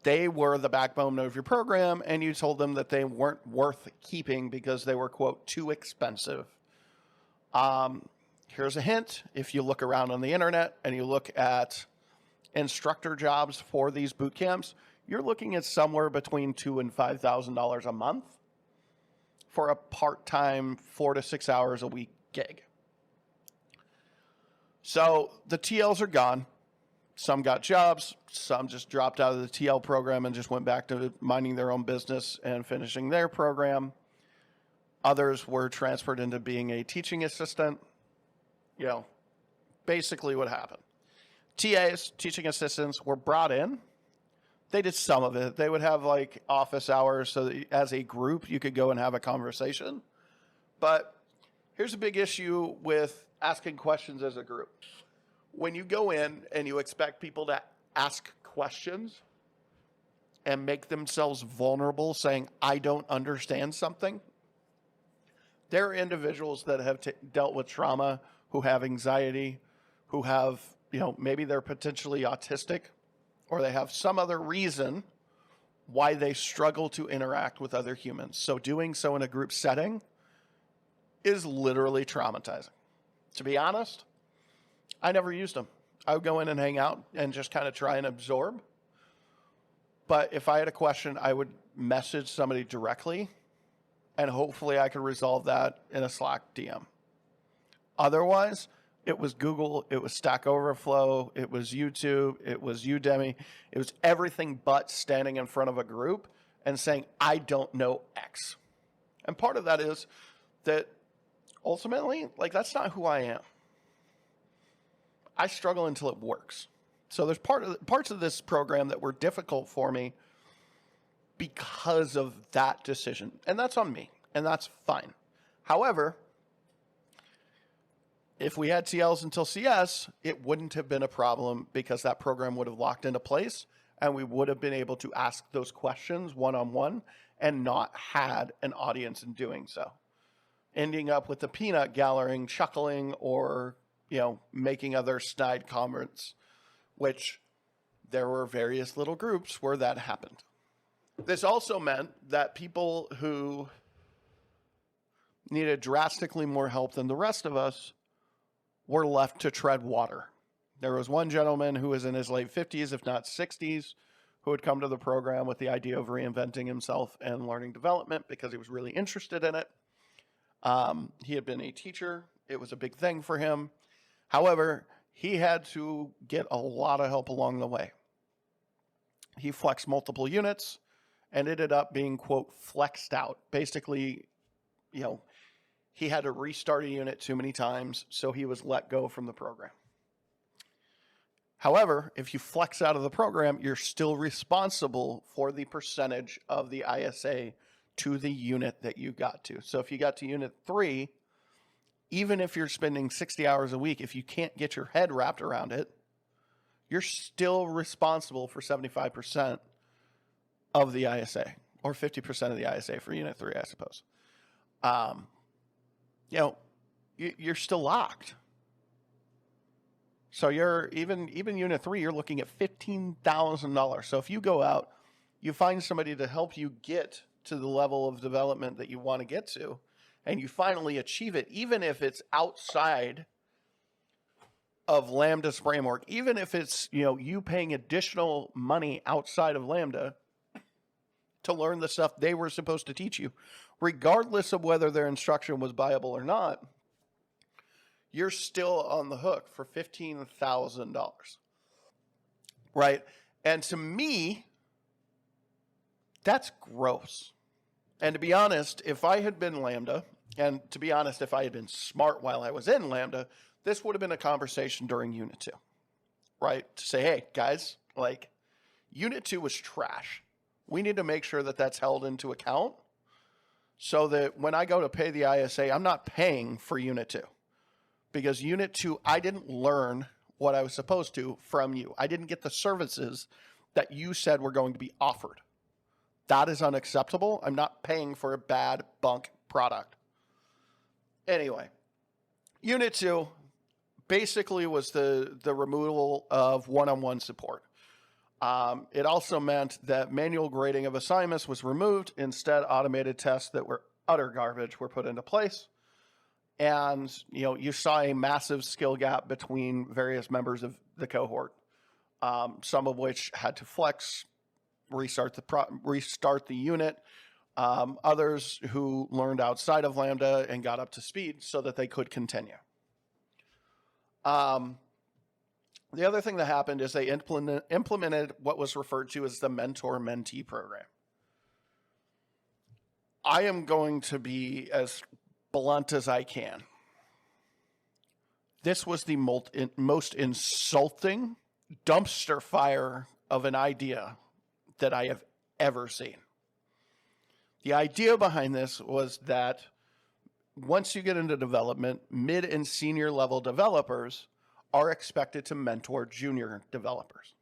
They were the backbone of your program, and you told them that they weren't worth keeping because they were, quote, too expensive. Here's a hint. If you look around on the internet and you look at instructor jobs for these boot camps, you're looking at somewhere between $2,000 and $5,000 a month for a part-time 4 to 6 hours a week gig. So the TLs are gone. Some got jobs. Some just dropped out of the TL program and just went back to minding their own business and finishing their program. Others were transferred into being a teaching assistant. Basically what happened. TAs, teaching assistants, were brought in. They did some of it. They would have like office hours so that as a group you could go and have a conversation. But here's a big issue with asking questions as a group. When you go in and you expect people to ask questions and make themselves vulnerable, saying, I don't understand something, there are individuals that have dealt with trauma, who have anxiety, who have, maybe they're potentially autistic, or they have some other reason why they struggle to interact with other humans. So doing so in a group setting is literally traumatizing. To be honest, I never used them. I would go in and hang out and just kind of try and absorb. But if I had a question, I would message somebody directly, and hopefully I could resolve that in a Slack DM. Otherwise, it was Google, it was Stack Overflow, it was YouTube, it was Udemy. It was everything but standing in front of a group and saying, I don't know X. And part of that is that ultimately, that's not who I am. I struggle until it works. So there's parts of this program that were difficult for me because of that decision. And that's on me. And that's fine. However, if we had TLs until CS, it wouldn't have been a problem because that program would have locked into place and we would have been able to ask those questions one-on-one and not had an audience in doing so. Ending up with the peanut gallery chuckling or, making other snide comments, which there were various little groups where that happened. This also meant that people who needed drastically more help than the rest of us were left to tread water. There was one gentleman who was in his late 50s, if not 60s, who had come to the program with the idea of reinventing himself and learning development because he was really interested in it. He had been a teacher. It was a big thing for him. However, he had to get a lot of help along the way. He flexed multiple units and ended up being, quote, flexed out. Basically, he had to restart a unit too many times, so he was let go from the program. However, if you flex out of the program, you're still responsible for the percentage of the ISA to the unit that you got to. So if you got to unit 3, even if you're spending 60 hours a week, if you can't get your head wrapped around it, you're still responsible for 75% of the ISA, or 50% of the ISA for unit 3, I suppose. You're still locked. So you're even unit 3, you're looking at $15,000. So if you go out, you find somebody to help you get to the level of development that you want to get to, and you finally achieve it, even if it's outside of Lambda's framework, even if it's, you paying additional money outside of Lambda to learn the stuff they were supposed to teach you, regardless of whether their instruction was viable or not, you're still on the hook for $15,000, right? And to me, that's gross. And to be honest, if I had been Lambda, and to be honest, if I had been smart while I was in Lambda, this would have been a conversation during Unit 2, right? To say, hey, guys, like, Unit 2 was trash. We need to make sure that that's held into account so that when I go to pay the ISA, I'm not paying for Unit 2. Because Unit 2, I didn't learn what I was supposed to from you. I didn't get the services that you said were going to be offered. That is unacceptable. I'm not paying for a bad bunk product. Anyway, Unit 2 basically was the removal of one-on-one support. It also meant that manual grading of assignments was removed. Instead, automated tests that were utter garbage were put into place. And, you saw a massive skill gap between various members of the cohort, some of which had to flex, restart the unit. Others who learned outside of Lambda and got up to speed so that they could continue. The other thing that happened is they implemented what was referred to as the mentor-mentee program. I am going to be as blunt as I can. This was the most insulting dumpster fire of an idea that I have ever seen. The idea behind this was that once you get into development, mid and senior level developers are expected to mentor junior developers.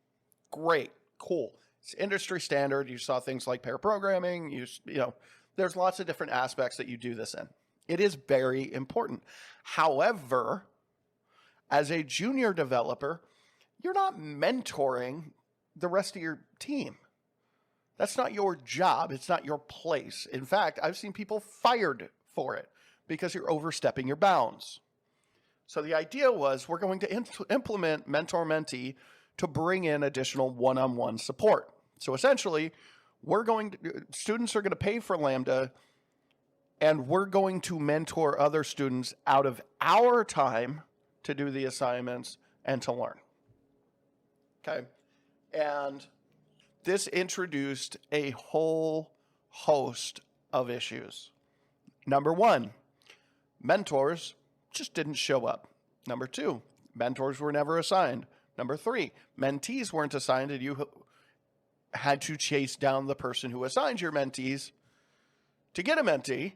Great, cool. It's industry standard. You saw things like pair programming. There's lots of different aspects that you do this in. It is very important. However, as a junior developer, you're not mentoring the rest of your team. That's not your job. It's not your place. In fact, I've seen people fired for it because you're overstepping your bounds. So the idea was we're going to implement mentor-mentee to bring in additional one-on-one support. So essentially, students are going to pay for Lambda, and we're going to mentor other students out of our time to do the assignments and to learn. Okay? And this introduced a whole host of issues. Number 1, mentors just didn't show up. Number 2, mentors were never assigned. Number 3, mentees weren't assigned, and you had to chase down the person who assigned your mentees to get a mentee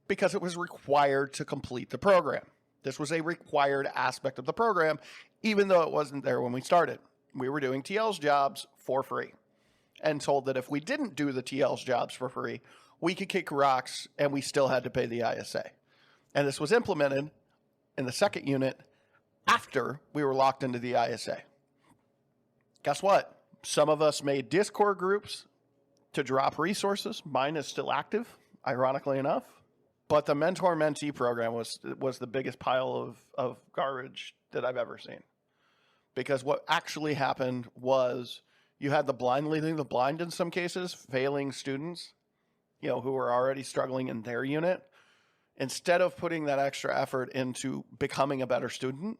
because it was required to complete the program. This was a required aspect of the program, even though it wasn't there when we started. We were doing TL's jobs for free and told that if we didn't do the TL's jobs for free, we could kick rocks and we still had to pay the ISA. And this was implemented in the second unit after we were locked into the ISA. Guess what? Some of us made Discord groups to drop resources. Mine is still active, ironically enough. But the mentor-mentee program was the biggest pile of garbage that I've ever seen. Because what actually happened was you had the blind leading the blind in some cases, failing students, who were already struggling in their unit. Instead of putting that extra effort into becoming a better student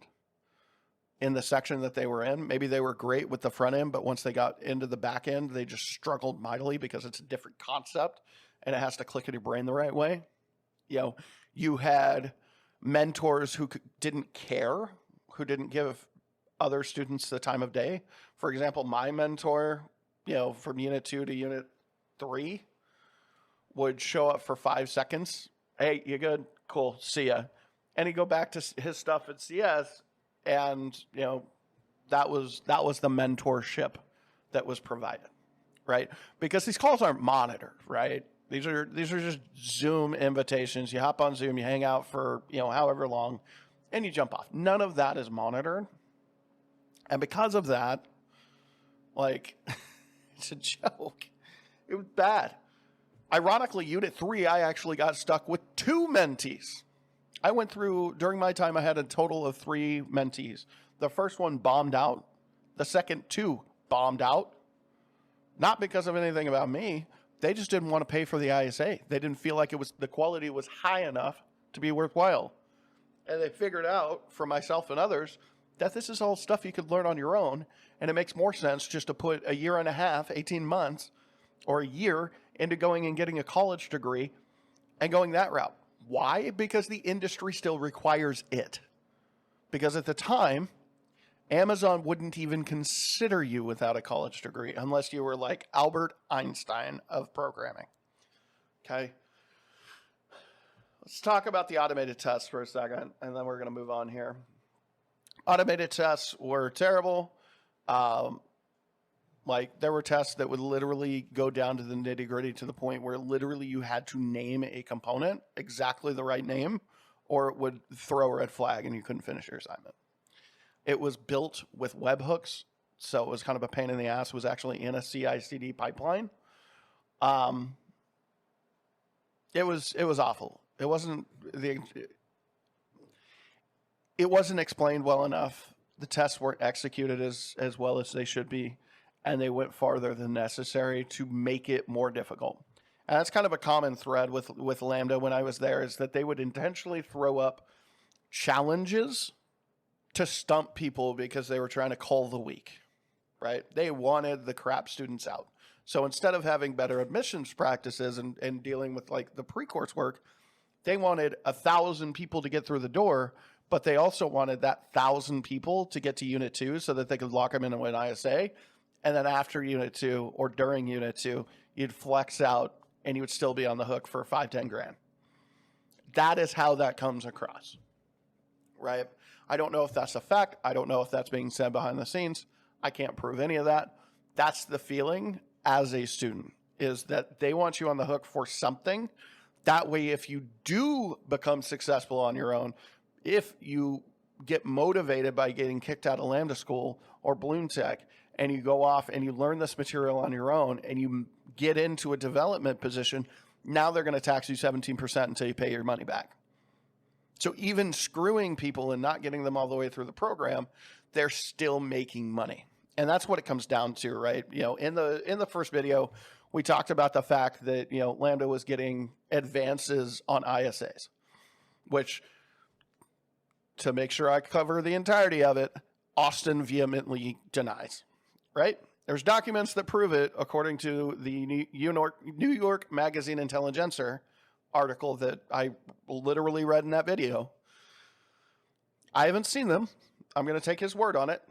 in the section that they were in, maybe they were great with the front end, but once they got into the back end, they just struggled mightily because it's a different concept and it has to click in your brain the right way. You had mentors who didn't care, who didn't give other students the time of day. For example, my mentor, from Unit 2 to Unit 3 would show up for 5 seconds. Hey, you good? Cool. See ya. And he'd go back to his stuff at CS, and that was the mentorship that was provided, right? Because these calls aren't monitored, right? These are just Zoom invitations. You hop on Zoom, you hang out for however long, and you jump off. None of that is monitored, and because of that, it's a joke. It was bad. Ironically, Unit 3, I actually got stuck with 2 mentees. I went through, during my time, I had a total of 3 mentees. The first one bombed out. The second 2 bombed out. Not because of anything about me. They just didn't want to pay for the ISA. They didn't feel like the quality was high enough to be worthwhile. And they figured out, for myself and others, that this is all stuff you could learn on your own. And it makes more sense just to put a year and a half, 18 months, or a year into going and getting a college degree and going that route. Why? Because the industry still requires it. Because at the time, Amazon wouldn't even consider you without a college degree unless you were like Albert Einstein of programming. Okay? Let's talk about the automated tests for a second, and then we're going to move on here. Automated tests were terrible. There were tests that would literally go down to the nitty-gritty to the point where literally you had to name a component exactly the right name, or it would throw a red flag and you couldn't finish your assignment. It was built with webhooks, so it was kind of a pain in the ass. It was actually in a CI/CD pipeline. It was awful. It wasn't explained well enough. The tests weren't executed as well as they should be, and they went farther than necessary to make it more difficult. And that's kind of a common thread with Lambda when I was there, is that they would intentionally throw up challenges to stump people because they were trying to cull the weak, right? They wanted the crap students out. So instead of having better admissions practices and dealing with the pre-course work, they wanted 1,000 people to get through the door, but they also wanted that 1,000 people to get to Unit 2 so that they could lock them into an ISA. And then after Unit 2 or during Unit 2, you'd flex out and you would still be on the hook for $5-10 grand. That is how that comes across, right? I don't know if that's a fact. I don't know if that's being said behind the scenes. I can't prove any of that. That's the feeling as a student, is that they want you on the hook for something. That way, if you do become successful on your own, if you get motivated by getting kicked out of Lambda School or BloomTech, and you go off and you learn this material on your own and you get into a development position, now they're going to tax you 17% until you pay your money back. So even screwing people and not getting them all the way through the program, they're still making money. And that's what it comes down to, right? In the first video, we talked about the fact that, Lambda was getting advances on ISAs, which, to make sure I cover the entirety of it, Austen vehemently denies, right? There's documents that prove it, according to the New York Magazine Intelligencer article that I literally read in that video. I haven't seen them. I'm going to take his word on it.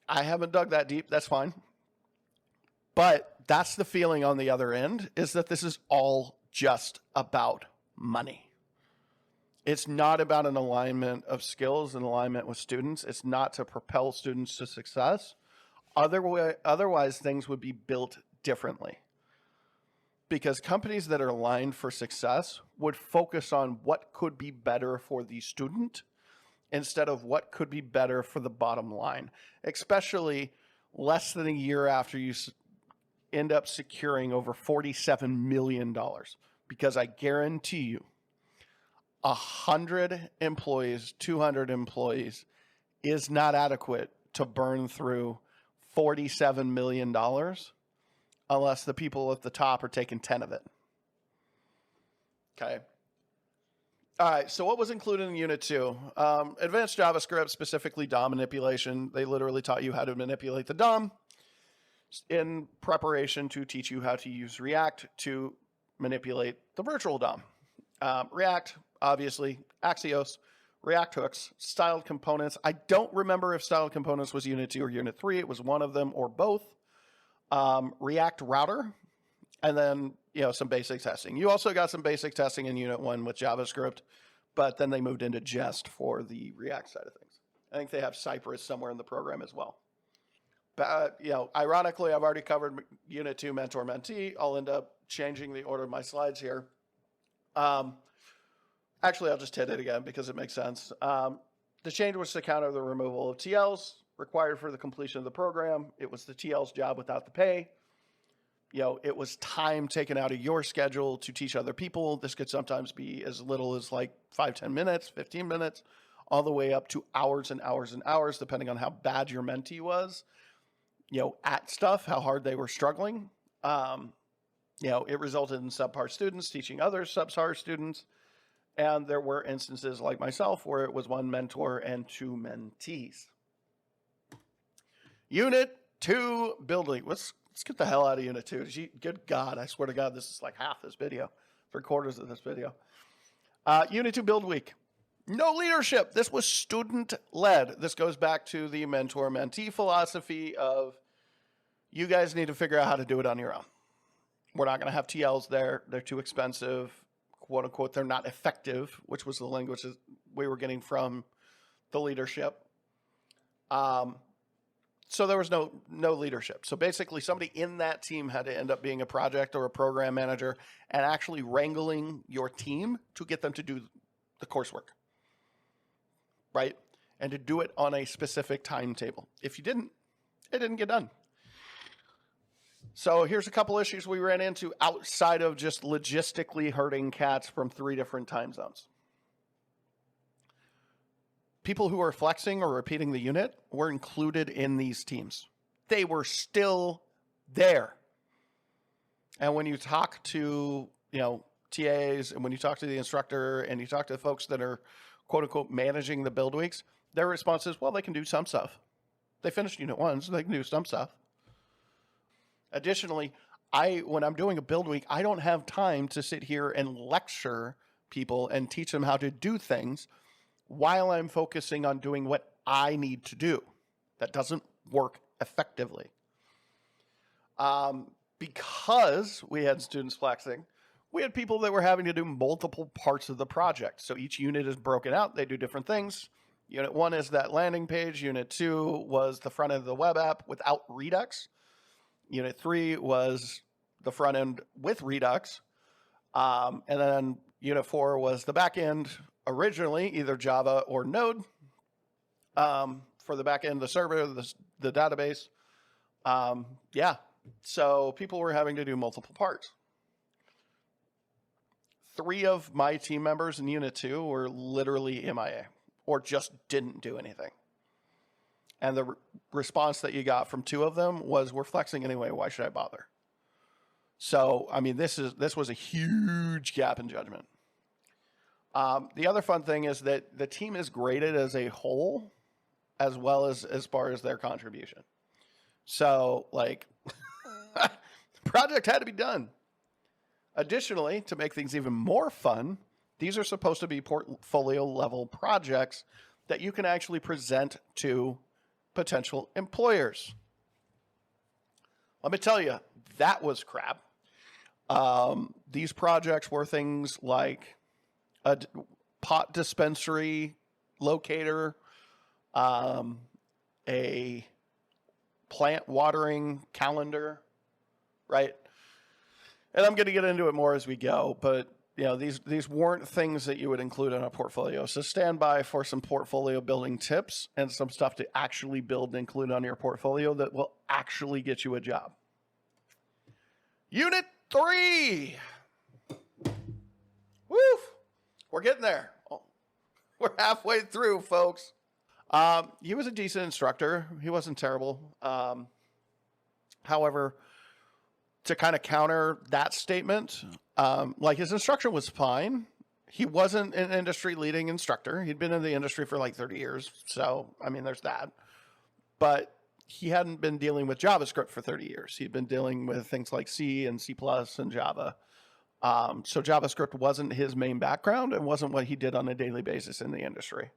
I haven't dug that deep. That's fine. But that's the feeling on the other end, is that this is all just about money. It's not about an alignment of skills and alignment with students. It's not to propel students to success. Otherwise, things would be built differently. Because companies that are aligned for success would focus on what could be better for the student instead of what could be better for the bottom line, especially less than a year after you end up securing over $47 million. Because I guarantee you, 100 employees, 200 employees is not adequate to burn through $47 million unless the people at the top are taking 10 of it. Okay. All right, so what was included in Unit 2? Advanced JavaScript, specifically DOM manipulation. They literally taught you how to manipulate the DOM in preparation to teach you how to use React to manipulate the virtual DOM. React, obviously, Axios, React hooks, styled components. I don't remember if styled components was Unit 2 or Unit 3. It was one of them or both. React router, and then some basic testing. You also got some basic testing in Unit 1 with JavaScript, but then they moved into Jest for the React side of things. I think they have Cypress somewhere in the program as well. But, ironically, I've already covered Unit 2 mentor-mentee. I'll end up changing the order of my slides here. Actually, I'll just hit it again because it makes sense. The change was to counter the removal of TLs required for the completion of the program. It was the TL's job without the pay. It was time taken out of your schedule to teach other people. This could sometimes be as little as like 5-10 minutes, 15 minutes, all the way up to hours and hours and hours, depending on how bad your mentee was, at stuff, how hard they were struggling. It resulted in subpar students teaching other subpar students. And there were instances like myself where it was one mentor and two mentees. Unit 2 building. Let's get the hell out of Unit 2. Good God, I swear to God, this is like half this video, 3/4 of this video. Unit 2 build week. No leadership. This was student-led. This goes back to the mentor-mentee philosophy of you guys need to figure out how to do it on your own. We're not going to have TLs there. They're too expensive. Quote unquote, they're not effective, which was the language that we were getting from the leadership. So there was no leadership. So basically somebody in that team had to end up being a project or a program manager and actually wrangling your team to get them to do the coursework, right? And to do it on a specific timetable. If you didn't, it didn't get done. So here's a couple issues we ran into outside of just logistically herding cats from 3 different time zones. People who are flexing or repeating the unit were included in these teams. They were still there. And when you talk to, TAs, and when you talk to the instructor and you talk to the folks that are quote unquote managing the build weeks, their response is, well, they can do some stuff. They finished Unit 1, so they can do some stuff. Additionally, when I'm doing a build week, I don't have time to sit here and lecture people and teach them how to do things while I'm focusing on doing what I need to do. That doesn't work effectively. Because we had students flexing, we had people that were having to do multiple parts of the project. So each unit is broken out. They do different things. Unit 1 is that landing page. Unit 2 was the front end of the web app without Redux. Unit 3 was the front end with Redux. And then Unit 4 was the back end, originally either Java or Node. For the back end, the server, the database. So people were having to do multiple parts. 3 of my team members in Unit 2 were literally MIA or just didn't do anything. And the response that you got from 2 of them was, we're flexing anyway, why should I bother? So, I mean, this was a huge gap in judgment. The other fun thing is that the team is graded as a whole, as well as far as their contribution. So, like, the project had to be done. Additionally, to make things even more fun, these are supposed to be portfolio level projects that you can actually present to potential employers. Let me tell you, that was crap. These projects were things like a pot dispensary locator, a plant watering calendar, right? And I'm going to get into it more as we go, but these weren't things that you would include in a portfolio. So stand by for some portfolio building tips and some stuff to actually build and include on your portfolio that will actually get you a job. Unit 3. Woof. We're getting there. We're halfway through, folks. He was a decent instructor. He wasn't terrible. However, to kind of counter that statement, his instruction was fine. He wasn't an industry leading instructor. He'd been in the industry for like 30 years. So, I mean, there's that. But he hadn't been dealing with JavaScript for 30 years. He'd been dealing with things like C and C++ and Java. So JavaScript wasn't his main background and wasn't what he did on a daily basis in the industry.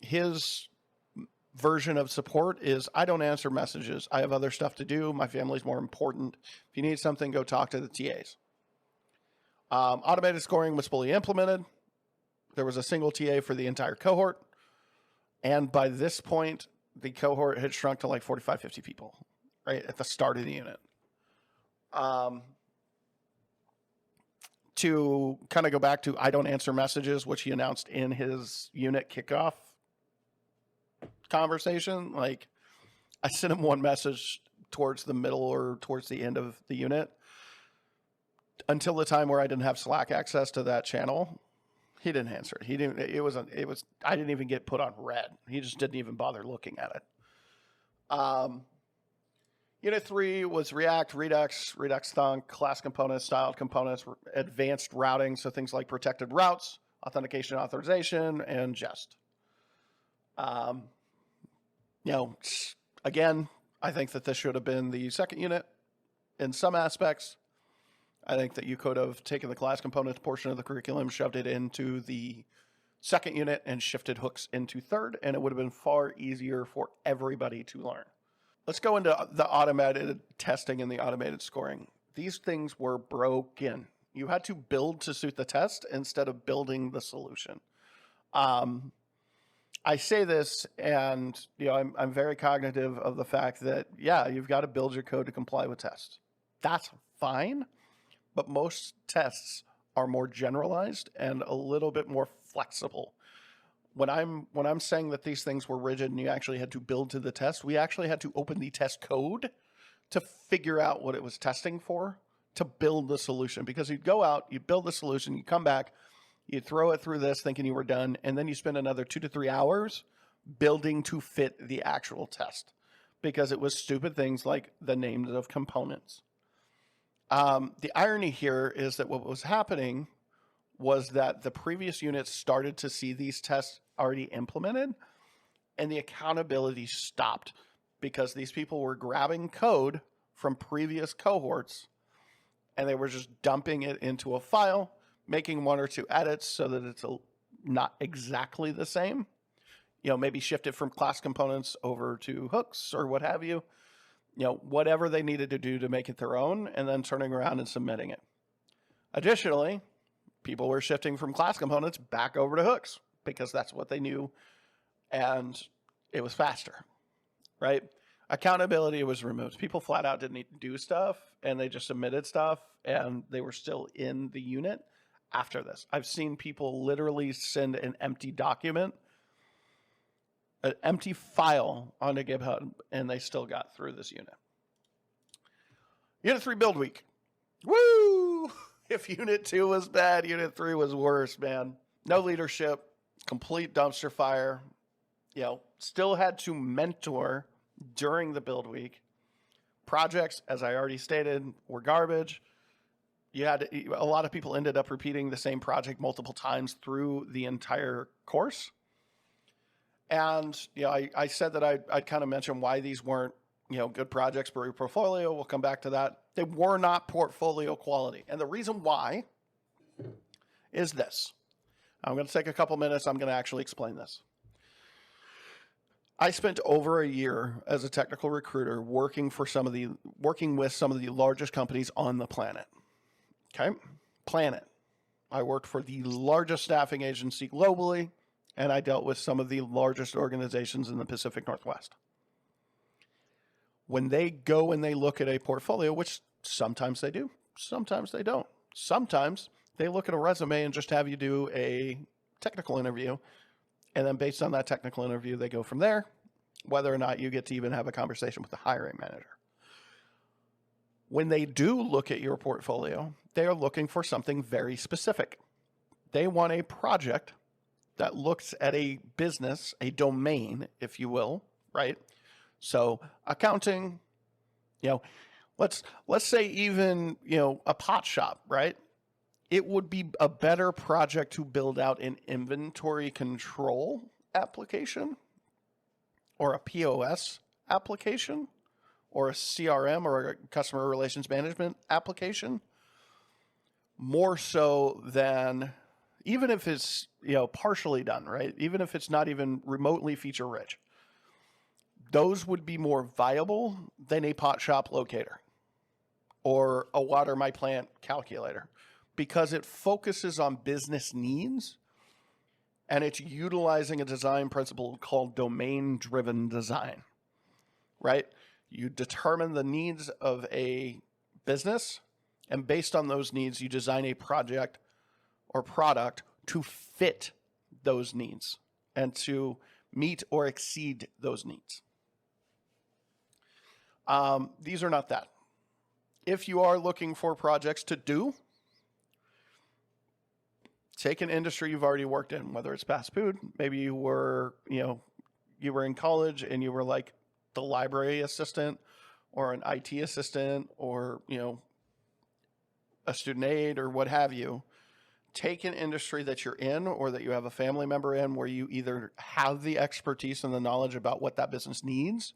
His version of support is I don't answer messages. I have other stuff to do. My family's more important. If you need something, go talk to the TAs. Automated scoring was fully implemented. There was a single TA for the entire cohort. And by this point, the cohort had shrunk to like 45, 50 people, right, at the start of the unit. To kind of go back to I don't answer messages, which he announced in his unit kickoff conversation. Like, I sent him one message towards the middle or towards the end of the unit. Until the time where I didn't have Slack access to that channel, he didn't answer it. I didn't even get put on red. He just didn't even bother looking at it. Unit 3 was React, Redux, Thunk, class components, styled components, advanced routing, so things like protected routes, authentication, authorization, and jest. Again, I think that this should have been the second unit in some aspects. I think that you could have taken the class components portion of the curriculum, shoved it into the second unit, and shifted hooks into third, and it would have been far easier for everybody to learn. Let's go into the automated testing and the automated scoring. These things were broken. You had to build to suit the test instead of building the solution. I say this, and I'm very cognitive of the fact that, yeah, you've got to build your code to comply with tests. That's fine, but most tests are more generalized and a little bit more flexible. When I'm saying that these things were rigid and you actually had to build to the test, we actually had to open the test code to figure out what it was testing for to build the solution. Because you'd go out, you'd build the solution, you come back, you throw it through this thinking you were done, and then you spend another 2 to 3 hours building to fit the actual test because it was stupid things like the names of components. The irony here is that what was happening was that the previous units started to see these tests already implemented, and the accountability stopped because these people were grabbing code from previous cohorts and they were just dumping it into a file, making 1 or 2 edits so that it's not exactly the same. Maybe shift it from class components over to hooks or what have you. Whatever they needed to do to make it their own, and then turning around and submitting it. Additionally, people were shifting from class components back over to hooks because that's what they knew, and it was faster, right? Accountability was removed. People flat out didn't need to do stuff, and they just submitted stuff, and they were still in the unit after this. I've seen people literally send an empty document, an empty file onto GitHub, and they still got through this unit. Unit 3 build week. Woo! If Unit 2 was bad, Unit 3 was worse, man. No leadership, complete dumpster fire. Still had to mentor during the build week. Projects, as I already stated, were garbage. A lot of people ended up repeating the same project multiple times through the entire course. And, I said that I'd kind of mention why these weren't, good projects for your portfolio. We'll come back to that. They were not portfolio quality. And the reason why is this. I'm going to take a couple minutes. I'm going to actually explain this. I spent over a year as a technical recruiter working with some of the largest companies on the planet. Okay? Planet. I worked for the largest staffing agency globally, and I dealt with some of the largest organizations in the Pacific Northwest. When they go and they look at a portfolio, which sometimes they do, sometimes they don't. Sometimes they look at a resume and just have you do a technical interview, and then based on that technical interview, they go from there, whether or not you get to even have a conversation with the hiring manager. When they do look at your portfolio, they are looking for something very specific. They want a project that looks at a business, a domain, if you will, right? So accounting, let's say even, a pot shop, right? It would be a better project to build out an inventory control application or a POS application or a CRM or a customer relations management application, more so than even if it's, partially done, right? Even if it's not even remotely feature rich. those would be more viable than a pot shop locator or a water my plant calculator, because it focuses on business needs and it's utilizing a design principle called domain-driven design, right? You determine the needs of a business, and based on those needs, you design a project or product to fit those needs and to meet or exceed those needs. These are not that. If you are looking for projects to do, take an industry you've already worked in, whether it's fast food. Maybe you were in college and you were like the library assistant or an IT assistant or, a student aide or what have you. Take an industry that you're in or that you have a family member in where you either have the expertise and the knowledge about what that business needs,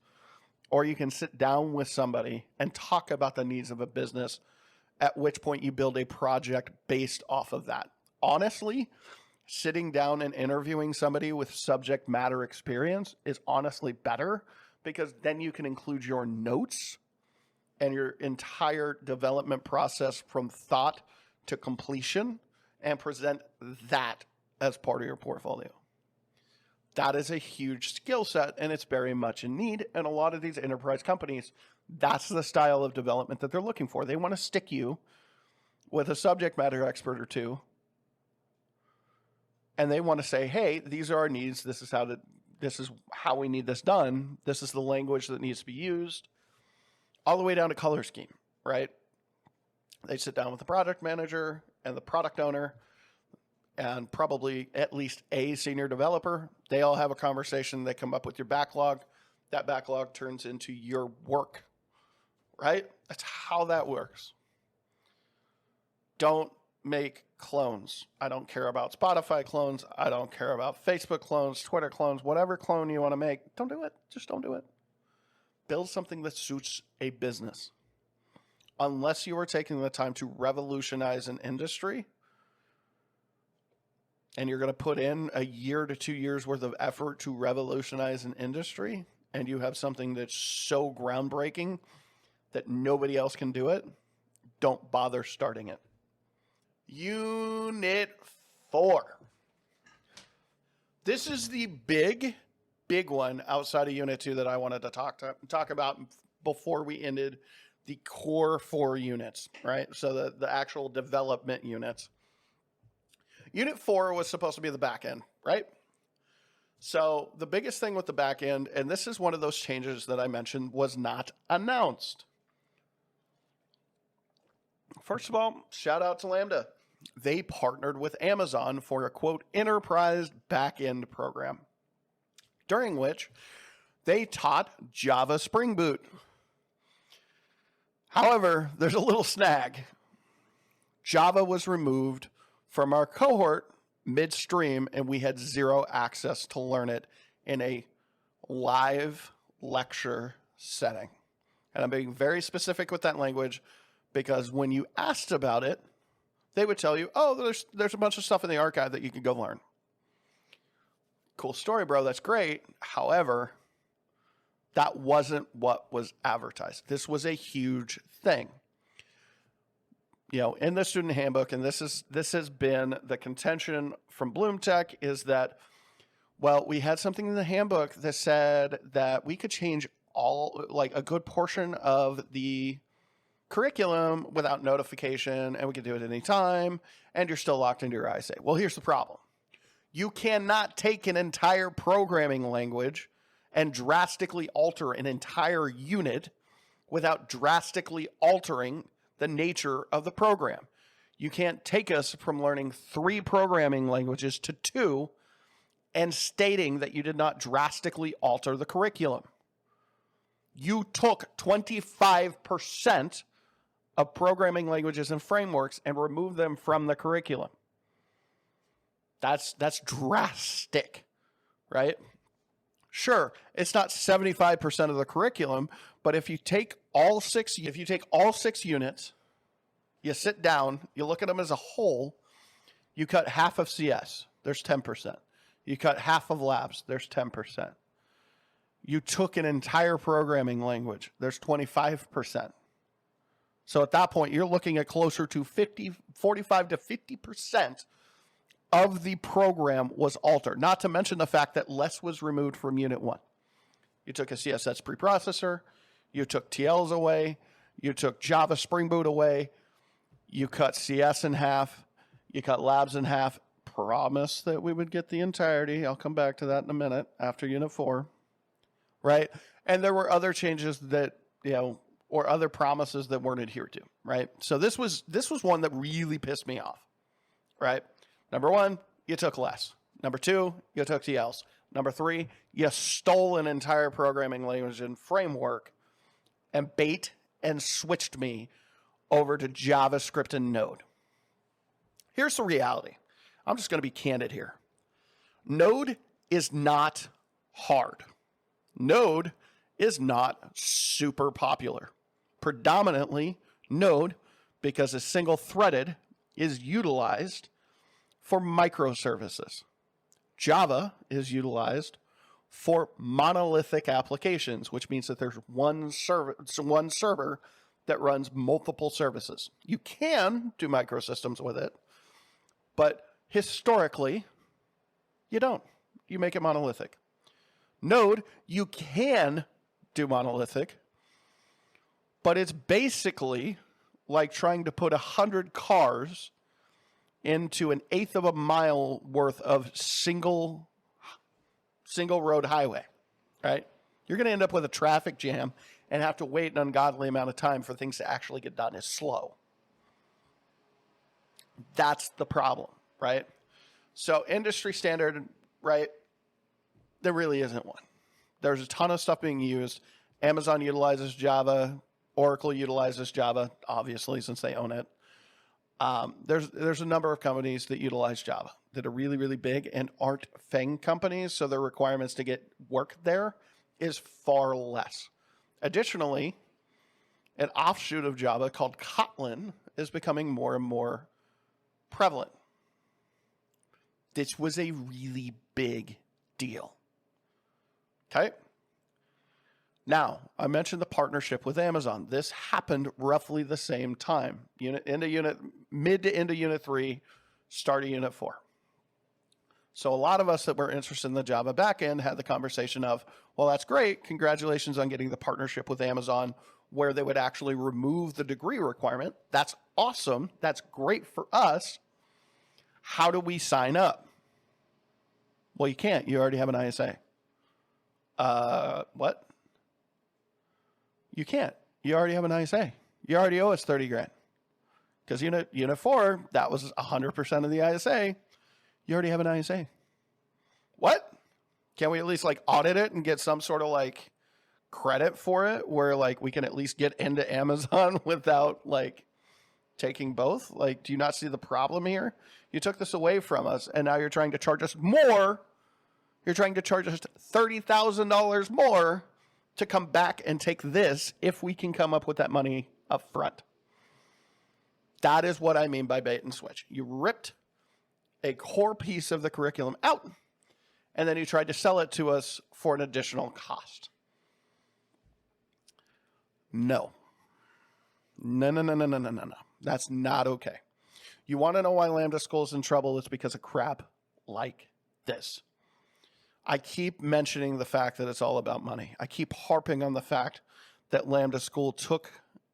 or you can sit down with somebody and talk about the needs of a business, at which point you build a project based off of that. Honestly, sitting down and interviewing somebody with subject matter experience is honestly better, because then you can include your notes and your entire development process from thought to completion and present that as part of your portfolio. That is a huge skill set, and it's very much in need. And a lot of these enterprise companies, that's the style of development that they're looking for. They want to stick you with a subject matter expert or two, and they want to say, hey, these are our needs. This is how we need this done. This is the language that needs to be used, all the way down to color scheme, right? They sit down with the project manager and the product owner and probably at least a senior developer. They all have a conversation. They come up with your backlog. That backlog turns into your work, right? That's how that works. Don't make clones. I don't care about Spotify clones. I don't care about Facebook clones, Twitter clones, whatever clone you want to make. Don't do it. Just don't do it. Build something that suits a business. Unless you are taking the time to revolutionize an industry, and you're going to put in a year to 2 years worth of effort to revolutionize an industry, and you have something that's so groundbreaking that nobody else can do it, don't bother starting it. Unit 4. This is the big one outside of Unit 2 that I wanted to talk about before we ended the core 4 units, right? So the actual development units. Unit 4 was supposed to be the back end, right? So the biggest thing with the back end, and this is one of those changes that I mentioned, was not announced. First of all, shout out to Lambda. They partnered with Amazon for a, quote, enterprise back-end program, during which they taught Java Spring Boot. However, there's a little snag. Java was removed from our cohort midstream, and we had zero access to learn it in a live lecture setting. And I'm being very specific with that language, because when you asked about it, they would tell you, oh, there's a bunch of stuff in the archive that you can go learn. Cool story, bro. That's great. However, that wasn't what was advertised. This was a huge thing. In the student handbook, and this has been the contention from BloomTech, is that, well, we had something in the handbook that said that we could change a good portion of the curriculum without notification, and we could do it at any time, and you're still locked into your ISA. Well, here's the problem. You cannot take an entire programming language and drastically alter an entire unit without drastically altering the nature of the program. You can't take us from learning 3 programming languages to 2 and stating that you did not drastically alter the curriculum. You took 25% of programming languages and frameworks and removed them from the curriculum. That's drastic, right? Sure, it's not 75% of the curriculum, but if you take all 6 units, you sit down, you look at them as a whole, you cut half of CS, there's 10%. You cut half of labs, there's 10%. You took an entire programming language. There's 25%. So at that point, you're looking at closer to 45 to 50% of the program was altered. Not to mention the fact that less was removed from Unit 1. You took a CSS preprocessor. You took TLs away. You took Java Spring Boot away. You cut CS in half. You cut labs in half. Promise that we would get the entirety. I'll come back to that in a minute after Unit 4. Right? And there were other changes that, or other promises that weren't adhered to. Right? So this was one that really pissed me off. Right? Number 1, you took less. Number 2, you took TLs. Number 3, you stole an entire programming language and framework and bait and switched me over to JavaScript and Node. Here's the reality. I'm just going to be candid here. Node is not hard. Node is not super popular. Predominantly, Node, because it's single-threaded, is utilized for microservices. Java is utilized for monolithic applications, which means that there's one server that runs multiple services. You can do microsystems with it, but historically, you don't. You make it monolithic. Node, you can do monolithic, but it's basically like trying to put 100 cars into an eighth of a mile worth of single road highway, right? You're going to end up with a traffic jam and have to wait an ungodly amount of time for things to actually get done. It's slow. That's the problem, right? So industry standard, right? There really isn't one. There's a ton of stuff being used. Amazon utilizes Java. Oracle utilizes Java, obviously, since they own it. There's a number of companies that utilize Java that are really, really big and aren't FANG companies, so their requirements to get work there is far less. Additionally, an offshoot of Java called Kotlin is becoming more and more prevalent. This was a really big deal. Okay? Now, I mentioned the partnership with Amazon. This happened roughly the same time. Mid to end of Unit 3, start of Unit 4. So a lot of us that were interested in the Java backend had the conversation of, well, that's great. Congratulations on getting the partnership with Amazon where they would actually remove the degree requirement. That's awesome. That's great for us. How do we sign up? Well, you can't. You already have an ISA. What? You can't. You already have an ISA. You already owe us 30 grand. Because Unit 4, that was 100% of the ISA. You already have an ISA. What? Can we at least audit it and get some sort of credit for it where we can at least get into Amazon without taking both? Do you not see the problem here? You took this away from us and now you're trying to charge us more. You're trying to charge us $30,000 more to come back and take this if we can come up with that money up front. That is what I mean by bait and switch. You ripped a core piece of the curriculum out, and then you tried to sell it to us for an additional cost. No. No. That's not okay. You want to know why Lambda School is in trouble? It's because of crap like this. I keep mentioning the fact that it's all about money. I keep harping on the fact that Lambda School took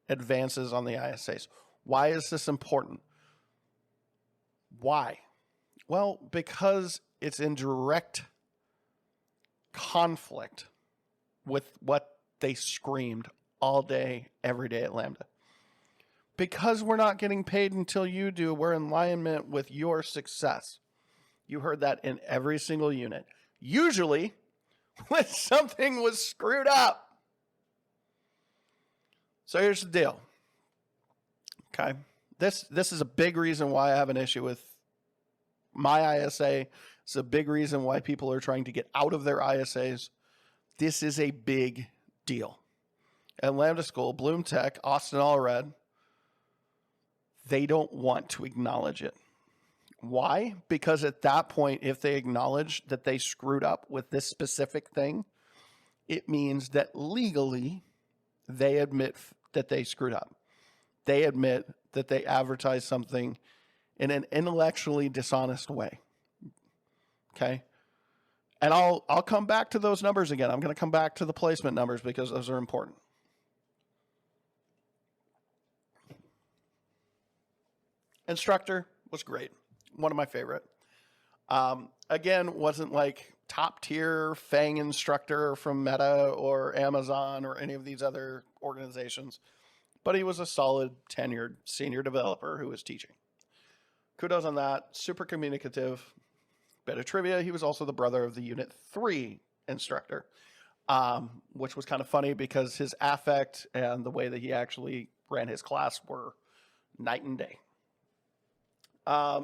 advances on the ISAs. Why is this important? Why? Well, because it's in direct conflict with what they screamed all day, every day at Lambda. Because we're not getting paid until you do, we're in alignment with your success. You heard that in every single unit. Usually, when something was screwed up. So here's the deal. Okay. This is a big reason why I have an issue with my ISA. It's a big reason why people are trying to get out of their ISAs. This is a big deal. At Lambda School, BloomTech, Austen, all red, they don't want to acknowledge it. Why? Because at that point, if they acknowledge that they screwed up with this specific thing, It means that legally they admit that they screwed up. They admit that they advertised something in an intellectually dishonest way. Okay? And I'll come back to those numbers again. I'm going to come back to the placement numbers because those are important. Instructor was great. One of my favorite. Again, wasn't like top tier FANG instructor from Meta or Amazon or any of these other organizations, but he was a solid tenured senior developer who was teaching. Kudos on that. Super communicative. Bit of trivia, he was also the brother of the Unit 3 instructor, which was kind of funny because his affect and the way that he actually ran his class were night and day.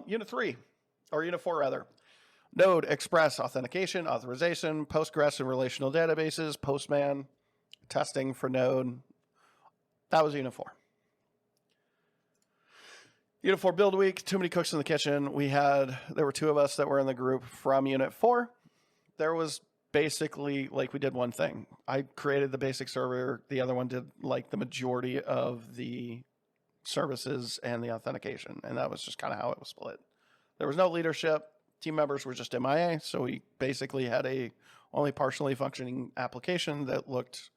Unit 3, or Unit 4 rather. Node, Express, authentication, authorization, Postgres and relational databases, Postman, testing for Node. That was Unit 4. Unit 4 build week, too many cooks in the kitchen. There were 2 of us that were in the group from Unit 4. There was basically, like, we did one thing. I created the basic server. The other one did, like, the majority of the services and the authentication. And that was just kind of how it was split. There was no leadership. Team members were just MIA. So we basically had a only partially functioning application that looked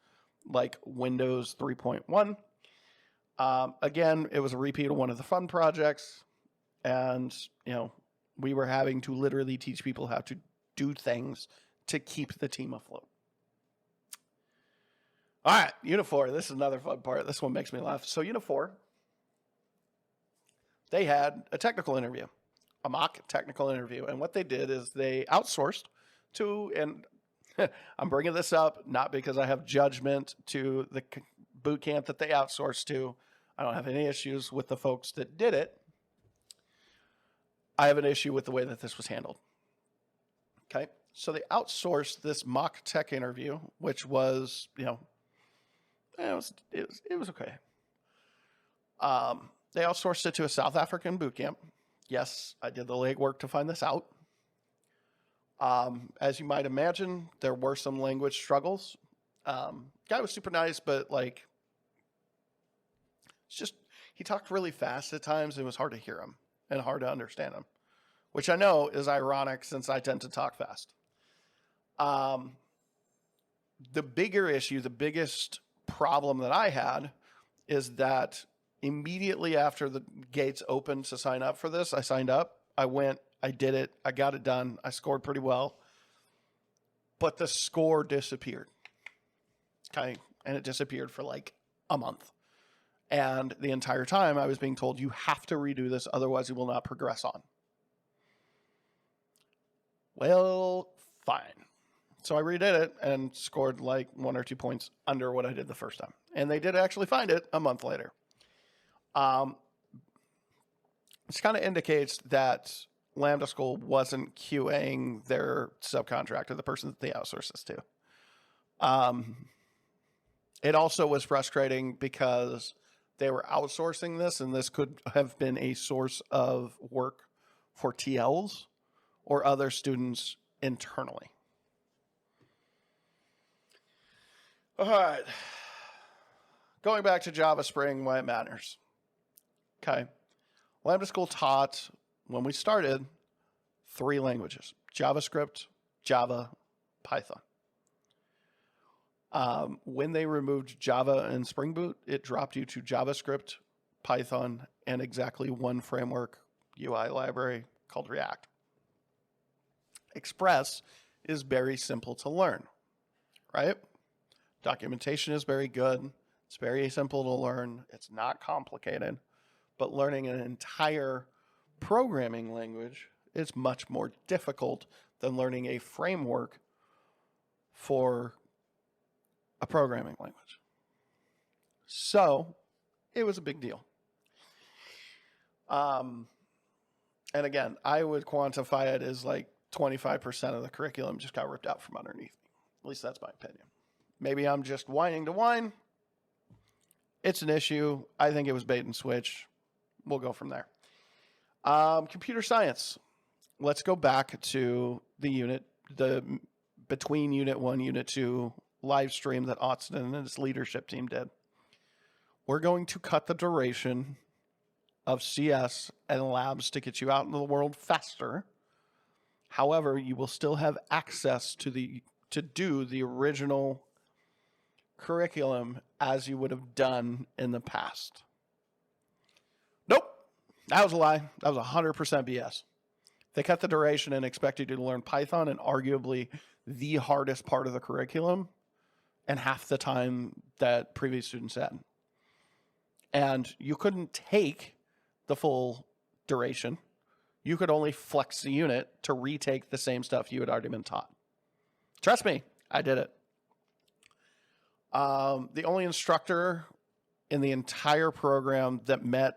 like Windows 3.1. Again, it was a repeat of one of the fun projects, and we were having to literally teach people how to do things to keep the team afloat. All right, Unit 4. This is another fun part. This one makes me laugh. So Unit 4, they had a technical interview, a mock technical interview, and what they did is they outsourced to, and I'm bringing this up not because I have judgment to the boot camp that they outsourced to. I don't have any issues with the folks that did it. I have an issue with the way that this was handled. Okay, so they outsourced this mock tech interview, which was, it was okay. They outsourced it to a South African boot camp. Yes, I did the legwork to find this out. As you might imagine, there were some language struggles. Guy was super nice, but like, it's just, he talked really fast at times. It was hard to hear him and hard to understand him, which I know is ironic since I tend to talk fast. The bigger issue, the biggest problem that I had is that immediately after the gates opened to sign up for this, I signed up, I went, I did it, I got it done, I scored pretty well, but the score disappeared. Okay, and it disappeared for like a month. And the entire time I was being told, you have to redo this, otherwise you will not progress on. Well, fine. So I redid it and scored like 1 or 2 points under what I did the first time. And they did actually find it a month later. This kind of indicates that Lambda School wasn't QAing their subcontractor, the person that they outsourced this to. It also was frustrating because they were outsourcing this, and this could have been a source of work for TLs or other students internally. All right. Going back to Java Spring, why it matters. Okay. Lambda School taught, when we started, 3 languages: JavaScript, Java, Python. When they removed Java and Spring Boot, it dropped you to JavaScript, Python, and exactly one framework UI library called React. Express is very simple to learn, right? Documentation is very good. It's very simple to learn. It's not complicated. But learning an entire programming language is much more difficult than learning a framework for a programming language. So it was a big deal. And again, I would quantify it as like 25% of the curriculum just got ripped out from underneath me. At least that's my opinion. Maybe I'm just whining to whine. It's an issue. I think it was bait and switch. We'll go from there. Computer science. Let's go back to the unit, between Unit 1, Unit 2 live stream that Austen and his leadership team did. We're going to cut the duration of CS and labs to get you out into the world faster. However, you will still have access to do the original curriculum as you would have done in the past. Nope. That was a lie. That was 100% BS. They cut the duration and expected you to learn Python, and arguably the hardest part of the curriculum, and half the time that previous students had. And you couldn't take the full duration. You could only flex the unit to retake the same stuff you had already been taught. Trust me, I did it. The only instructor in the entire program that met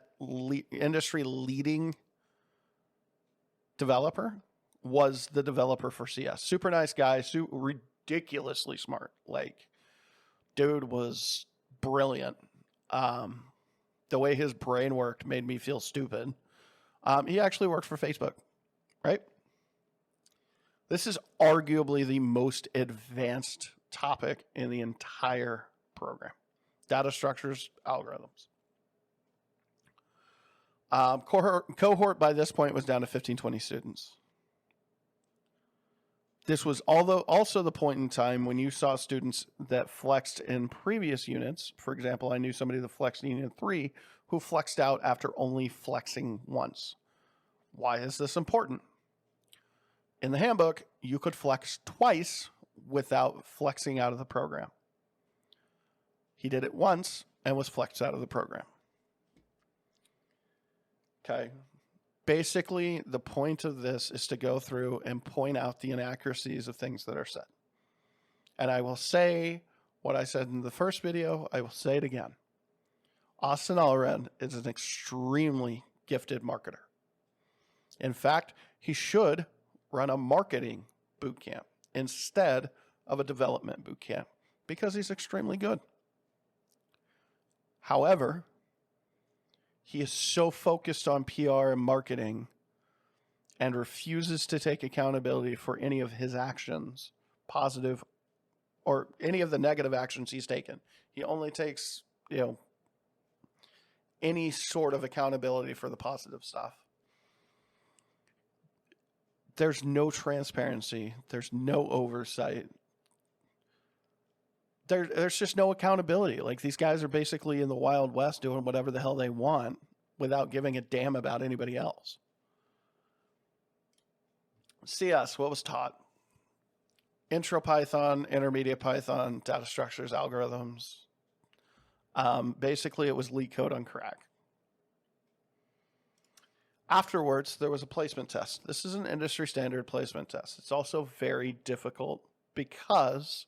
industry leading developer was the developer for CS. Super nice guy, ridiculously smart. Like, dude was brilliant. The way his brain worked made me feel stupid. He actually worked for Facebook, right? This is arguably the most advanced topic in the entire program. Data structures, algorithms. Cohort by this point was down to 15, 20 students. This was also the point in time when you saw students that flexed in previous units. For example, I knew somebody that flexed in Unit 3 who flexed out after only flexing once. Why is this important? In the handbook, you could flex twice without flexing out of the program. He did it once and was flexed out of the program. Okay. Basically, the point of this is to go through and point out the inaccuracies of things that are said. And I will say what I said in the first video, I will say it again. Austen Allred is an extremely gifted marketer. In fact, he should run a marketing boot camp instead of a development boot camp because he's extremely good. However, he is so focused on PR and marketing and refuses to take accountability for any of his actions, positive or any of the negative actions he's taken. He only takes, any sort of accountability for the positive stuff. There's no transparency. There's no oversight. There's just no accountability. Like, these guys are basically in the Wild West doing whatever the hell they want without giving a damn about anybody else. CS, what was taught? Intro Python, intermediate Python, data structures, algorithms. Basically, it was leak code on crack. Afterwards, there was a placement test. This is an industry standard placement test. It's also very difficult because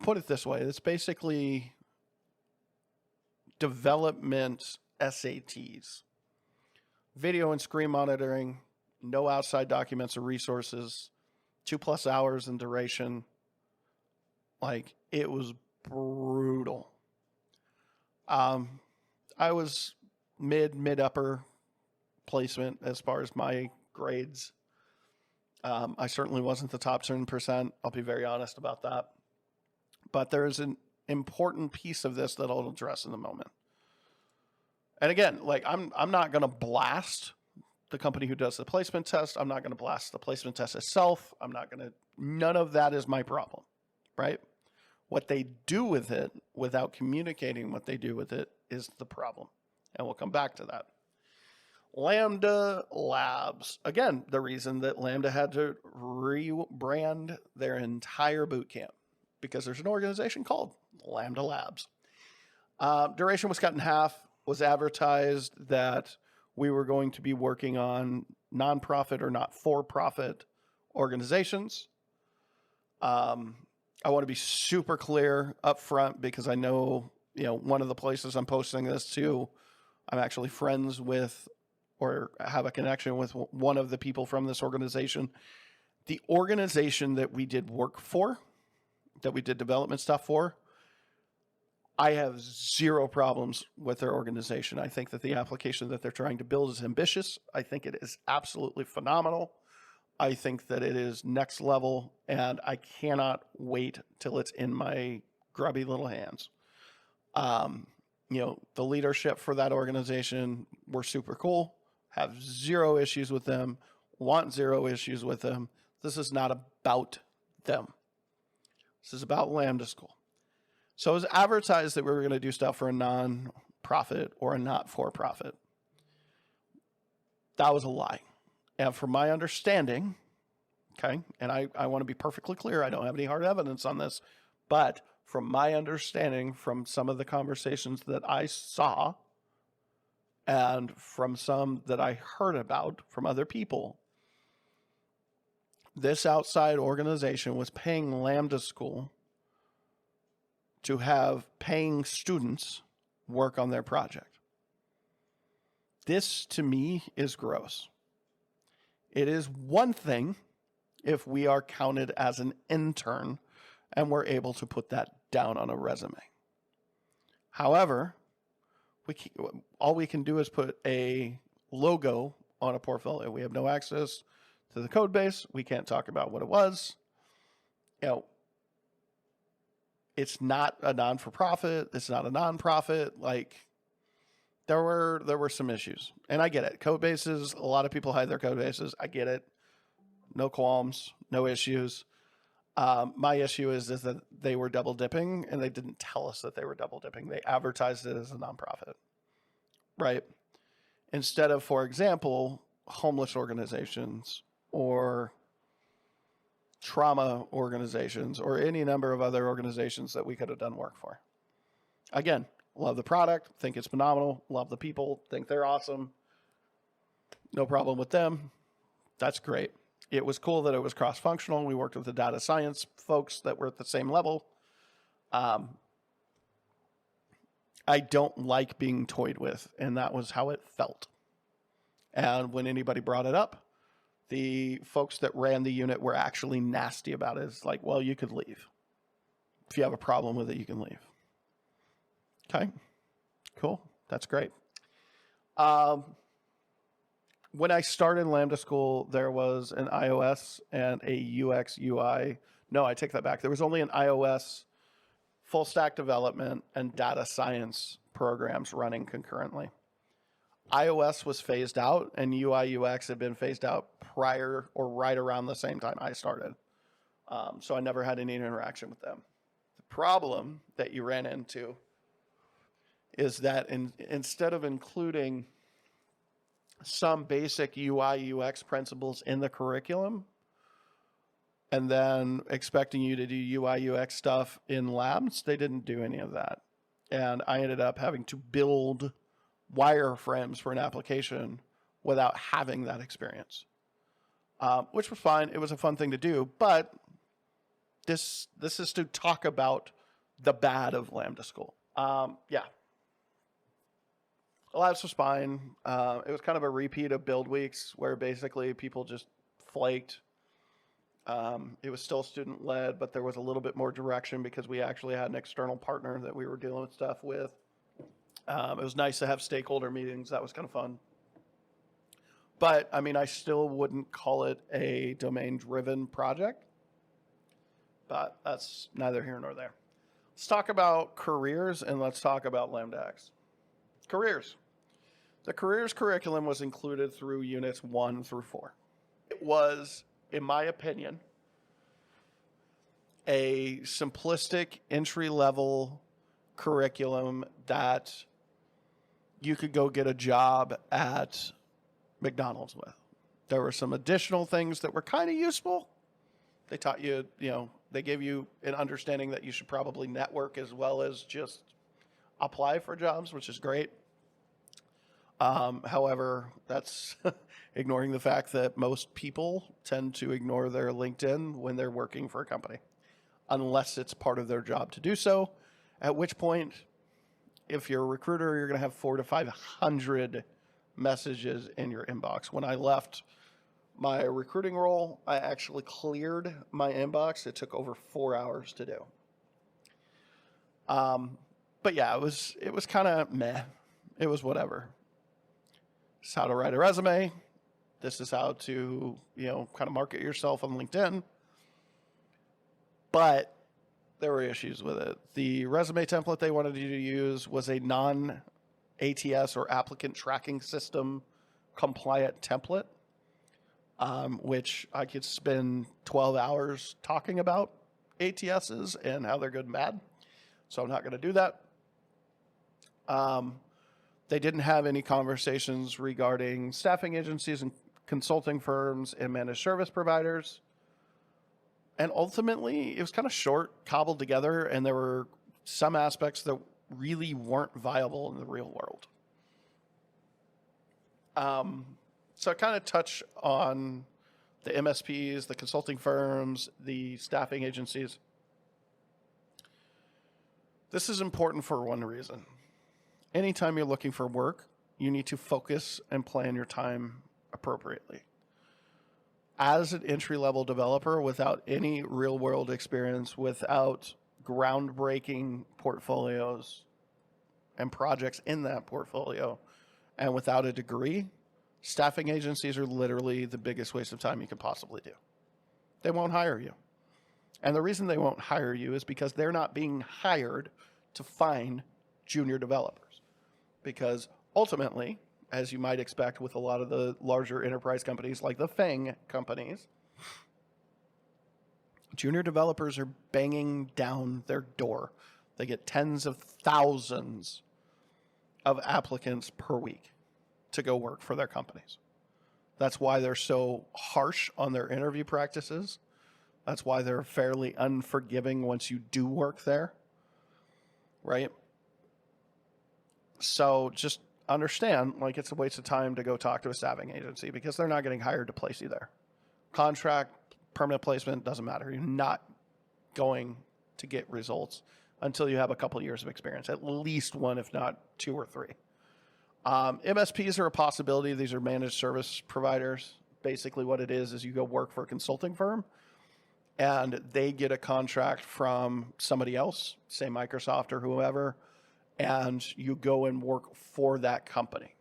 put it this way, it's basically development SATs. Video and screen monitoring, no outside documents or resources, 2+ hours in duration. Like, it was brutal. I was mid-upper placement as far as my grades. I certainly wasn't the top 10%. I'll be very honest about that. But there is an important piece of this that I'll address in a moment. And again, like, I'm not going to blast the company who does the placement test. I'm not going to blast the placement test itself. None of that is my problem, right? What they do with it without communicating what they do with it is the problem. And we'll come back to that. Lambda Labs. Again, the reason that Lambda had to rebrand their entire boot camp, because there's an organization called Lambda Labs. Duration was cut in half, was advertised that we were going to be working on nonprofit or not for-profit organizations. I want to be super clear up front because I know, one of the places I'm posting this to, I'm actually friends with or have a connection with one of the people from this organization. The organization that we did work for, that we did development stuff for, I have zero problems with their organization. I think that the application that they're trying to build is ambitious. I think it is absolutely phenomenal. I think that it is next level, and I cannot wait till it's in my grubby little hands. The leadership for that organization were super cool, have zero issues with them, want zero issues with them. This is not about them. This is about Lambda School. So it was advertised that we were going to do stuff for a non-profit or a not-for-profit. That was a lie. And from my understanding, okay, and I want to be perfectly clear, I don't have any hard evidence on this, but from my understanding, from some of the conversations that I saw and from some that I heard about from other people, this outside organization was paying Lambda School to have paying students work on their project. This, to me, is gross. It is one thing if we are counted as an intern and we're able to put that down on a resume. However, all we can do is put a logo on a portfolio. We have no access to the code base. We can't talk about what it was. It's not a non-for-profit. It's not a non-profit. There were some issues, and I get it. Code bases, a lot of people hide their code bases. I get it. No qualms, no issues. My issue is that they were double dipping, and they didn't tell us that they were double dipping. They advertised it as a nonprofit, right? Instead of, for example, homeless organizations or trauma organizations or any number of other organizations that we could have done work for. Again, love the product, think it's phenomenal, love the people, think they're awesome. No problem with them. That's great. It was cool that it was cross-functional. We worked with the data science folks that were at the same level. I don't like being toyed with, and that was how it felt. And when anybody brought it up, the folks that ran the unit were actually nasty about it. It's like, well, you could leave. If you have a problem with it, you can leave. Okay, cool. That's great. When I started Lambda School, there was an iOS and a UX UI. No, I take that back. There was only an iOS full stack development and data science programs running concurrently. iOS was phased out, and UI UX had been phased out prior or right around the same time I started. So I never had any interaction with them. The problem that you ran into is that instead of including some basic UI UX principles in the curriculum and then expecting you to do UI UX stuff in labs, they didn't do any of that. And I ended up having to build wireframes for an application without having that experience, which was fine. It was a fun thing to do, but this is to talk about the bad of Lambda School. Yeah. Labs was fine. It was kind of a repeat of build weeks where basically people just flaked. It was still student-led, but there was a little bit more direction because we actually had an external partner that we were dealing with stuff with. It was nice to have stakeholder meetings. That was kind of fun. But, I mean, I still wouldn't call it a domain-driven project. But that's neither here nor there. Let's talk about careers, and let's talk about Lambda X. Careers. The careers curriculum was included through units 1 through 4. It was, in my opinion, a simplistic entry-level curriculum that you could go get a job at McDonald's with. There were some additional things that were kind of useful. They taught you, they gave you an understanding that you should probably network as well as just apply for jobs, which is great. However, that's ignoring the fact that most people tend to ignore their LinkedIn when they're working for a company, unless it's part of their job to do so, at which point, if you're a recruiter, you're going to have 400 to 500 messages in your inbox. When I left my recruiting role, I actually cleared my inbox. It took over 4 hours to do. But yeah, it was kind of meh. It was whatever. It's how to write a resume, This is how to, kind of market yourself on LinkedIn. But there were issues with it. The resume template they wanted you to use was a non-ATS or applicant tracking system compliant template, which I could spend 12 hours talking about ATSs and how they're good and bad. So I'm not going to do that. They didn't have any conversations regarding staffing agencies and consulting firms and managed service providers. And ultimately, it was kind of short, cobbled together, and there were some aspects that really weren't viable in the real world. So I kind of touch on the MSPs, the consulting firms, the staffing agencies. This is important for one reason. Anytime you're looking for work, you need to focus and plan your time appropriately. As an entry-level developer without any real-world experience, without groundbreaking portfolios and projects in that portfolio, and without a degree, staffing agencies are literally the biggest waste of time you can possibly do. They won't hire you. And the reason they won't hire you is because they're not being hired to find junior developers. Because ultimately, as you might expect with a lot of the larger enterprise companies like the FANG companies, junior developers are banging down their door. They get tens of thousands of applicants per week to go work for their companies. That's why they're so harsh on their interview practices. That's why they're fairly unforgiving once you do work there, right? So just understand, it's a waste of time to go talk to a staffing agency because they're not getting hired to place you there. Contract, permanent placement, doesn't matter. You're not going to get results until you have a couple of years of experience, at least one, if not two or three. MSPs are a possibility. These are managed service providers. Basically what it is you go work for a consulting firm and they get a contract from somebody else, say Microsoft or whoever, and you go and work for that company.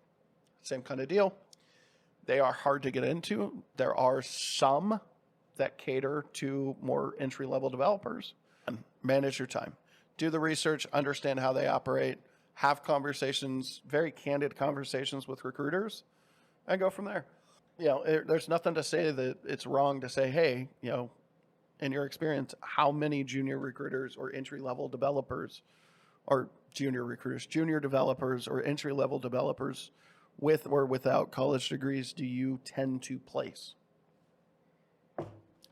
Same kind of deal. They are hard to get into. There are some that cater to more entry-level developers. Manage your time. Do the research, understand how they operate, have conversations, very candid conversations with recruiters, and go from there. There's nothing to say that it's wrong to say, hey, in your experience, how many junior recruiters or entry-level developers or junior developers or entry-level developers with or without college degrees do you tend to place?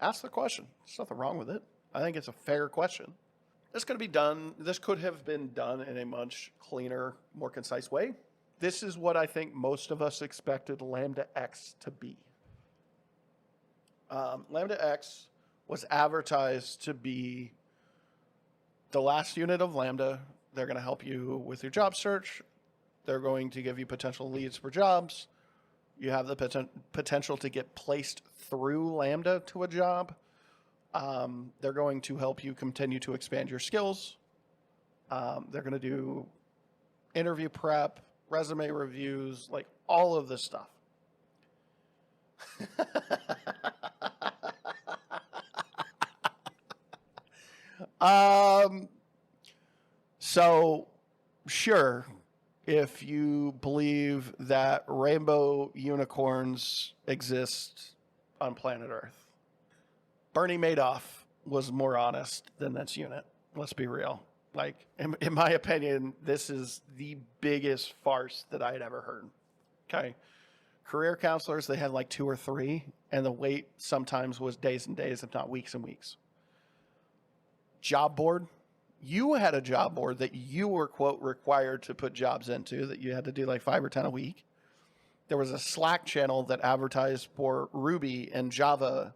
Ask the question. There's nothing wrong with it. I think it's a fair question. This could have been done in a much cleaner, more concise way. This is what I think most of us expected Lambda X to be. Lambda X was advertised to be the last unit of Lambda. They're going to help you with your job search. They're going to give you potential leads for jobs. You have the potential to get placed through Lambda to a job. They're going to help you continue to expand your skills. They're going to do interview prep, resume reviews, all of this stuff. So, sure, if you believe that rainbow unicorns exist on planet Earth, Bernie Madoff was more honest than this unit. Let's be real. In my opinion, this is the biggest farce that I had ever heard. Okay. Career counselors, they had 2 or 3, and the wait sometimes was days and days, if not weeks and weeks. Job board. You had a job board that you were, quote, required to put jobs into, that you had to do 5 or 10 a week. There was a Slack channel that advertised for Ruby and Java,